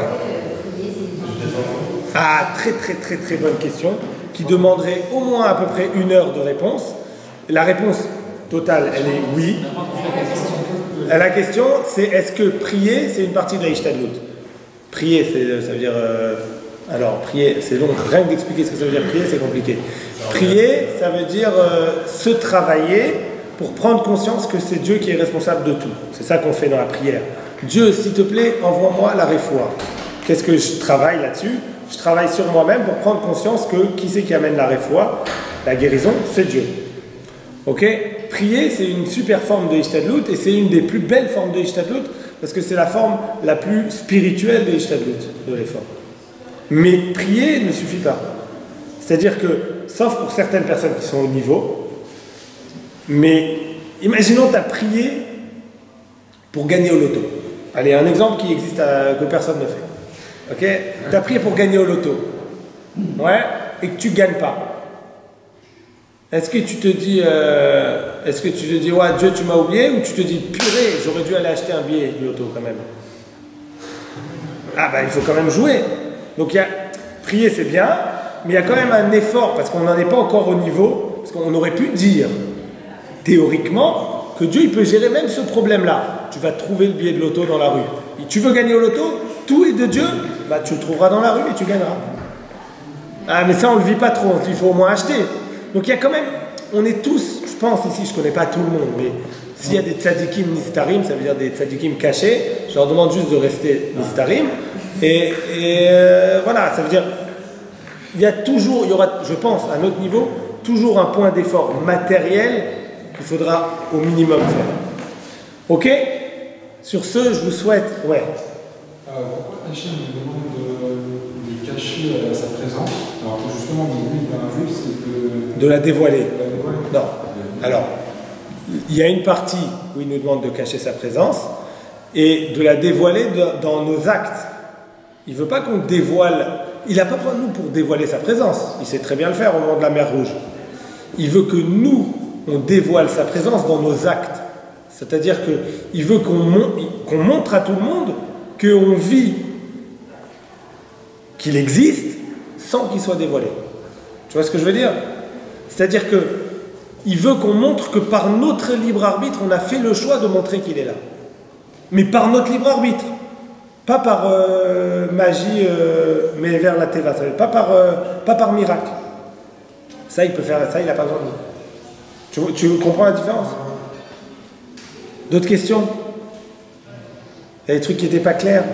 Ah, très bonne question, qui demanderait au moins à peu près 1 heure de réponse. La réponse totale, elle est oui. La question, c'est est-ce que prier, c'est une partie de la Ishtadlut? Prier, ça veut dire... alors, prier, c'est long. Rien que d'expliquer ce que ça veut dire prier, c'est compliqué. Prier, ça veut dire se travailler pour prendre conscience que c'est Dieu qui est responsable de tout. C'est ça qu'on fait dans la prière. Dieu, s'il te plaît, envoie-moi la réfoua. Qu'est-ce que je travaille là-dessus? Je travaille sur moi-même pour prendre conscience que qui c'est qui amène la réfoua? La guérison, c'est Dieu. Ok? Prier, c'est une super forme de Ishtadlut et c'est une des plus belles formes de Ishtadlut parce que c'est la forme la plus spirituelle de Ishtadlut, de l'effort. Mais prier ne suffit pas. C'est-à-dire que, sauf pour certaines personnes qui sont au niveau, mais imaginons tu as prié pour gagner au loto. Allez, un exemple qui existe que personne ne fait. Ok? Tu as prié pour gagner au loto. Ouais? Et que tu ne gagnes pas. Est-ce que tu te dis, ouais, Dieu, tu m'as oublié, ou tu te dis, purée, j'aurais dû aller acheter un billet de loto quand même. Ah ben, il faut quand même jouer. Donc, prier, c'est bien, mais il y a quand même un effort, parce qu'on n'en est pas encore au niveau, parce qu'on aurait pu dire, théoriquement, que Dieu, il peut gérer même ce problème-là. Tu vas trouver le billet de loto dans la rue. Et tu veux gagner au loto, tout est de Dieu, bah, tu le trouveras dans la rue et tu gagneras. Ah, mais ça, on ne le vit pas trop, on se dit, il faut au moins acheter. Donc il y a quand même, on est tous, je pense ici, je ne connais pas tout le monde, mais s'il y a des tzadikim nistarim, ça veut dire des tzadikim cachés, je leur demande juste de rester nistarim. Et voilà, ça veut dire, il y aura, je pense, à notre niveau, toujours un point d'effort matériel qu'il faudra au minimum faire. Ok? Sur ce, je vous souhaite, ouais. Pourquoi Hachem nous demande de cacher sa présence, alors que justement, dans un juif, c'est de la dévoiler. Non. Alors, il y a une partie où il nous demande de cacher sa présence et de la dévoiler dans nos actes. Il ne veut pas qu'on dévoile. Il n'a pas besoin de nous pour dévoiler sa présence. Il sait très bien le faire au moment de la mer Rouge. Il veut que nous, on dévoile sa présence dans nos actes. C'est-à-dire qu'il veut qu'on montre à tout le monde qu'on vit, qu'il existe, sans qu'il soit dévoilé. Tu vois ce que je veux dire? C'est-à-dire qu'il veut qu'on montre que par notre libre arbitre, on a fait le choix de montrer qu'il est là. Mais par notre libre arbitre. Pas par magie, mais vers la Teva. Pas par miracle. Ça, il peut faire ça, il n'a pas besoin de nous. Tu comprends la différence? D'autres questions? Il y a des trucs qui n'étaient pas clairs?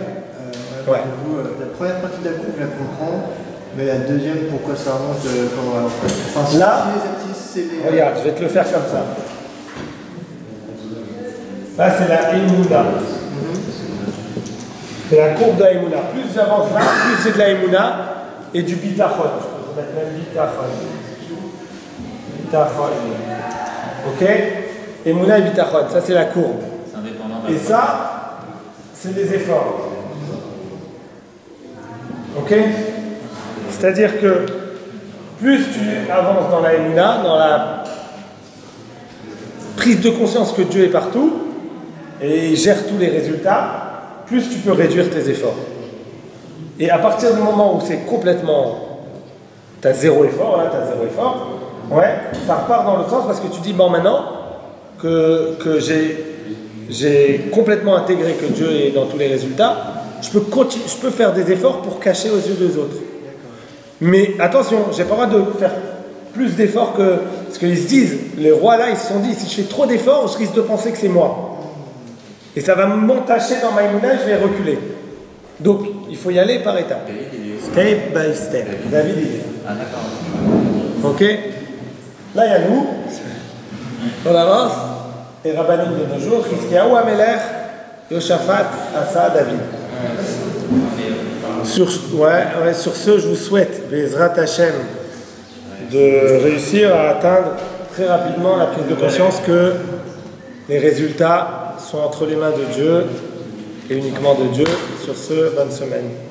Ouais. La première partie de la coupe, je la comprends. Mais la deuxième, pourquoi ça remonte enfin, là, les regarde, je vais te le faire comme ça. Là, c'est la Emouna. C'est la courbe de la Emouna. Plus j'avance là, plus c'est de la Emouna et du bitachon. Je peux te mettre même bitachon. Bitachon. Ok? Emouna et bitachon, ça c'est la courbe. Et ça, c'est des efforts. Ok? C'est-à-dire que plus tu avances dans la Emouna, dans la prise de conscience que Dieu est partout et gère tous les résultats, plus tu peux réduire tes efforts. Et à partir du moment où c'est complètement... Tu as zéro effort, là, tu as zéro effort, ouais, ça repart dans l'autre sens parce que tu dis, bon, maintenant que j'ai complètement intégré que Dieu est dans tous les résultats, je peux faire des efforts pour cacher aux yeux des autres. Mais attention, j'ai pas le droit de faire plus d'efforts que... Parce qu'ils se disent, les rois là, ils se sont dit, si je fais trop d'efforts, je risque de penser que c'est moi. Et ça va m'entacher dans ma Emouna, je vais reculer. Donc, il faut y aller par étapes. Step by step. David, il est. Ah, d'accord. Ok? Là, il y a nous. On avance. Et Rabbanim de nos jours, Chizkiyahu Amelech, Yoshaphat, Asa, David. Sur ce, je vous souhaite, Bezrat Hashem, de réussir à atteindre très rapidement la prise de conscience que les résultats sont entre les mains de Dieu et uniquement de Dieu. Sur ce, bonne semaine.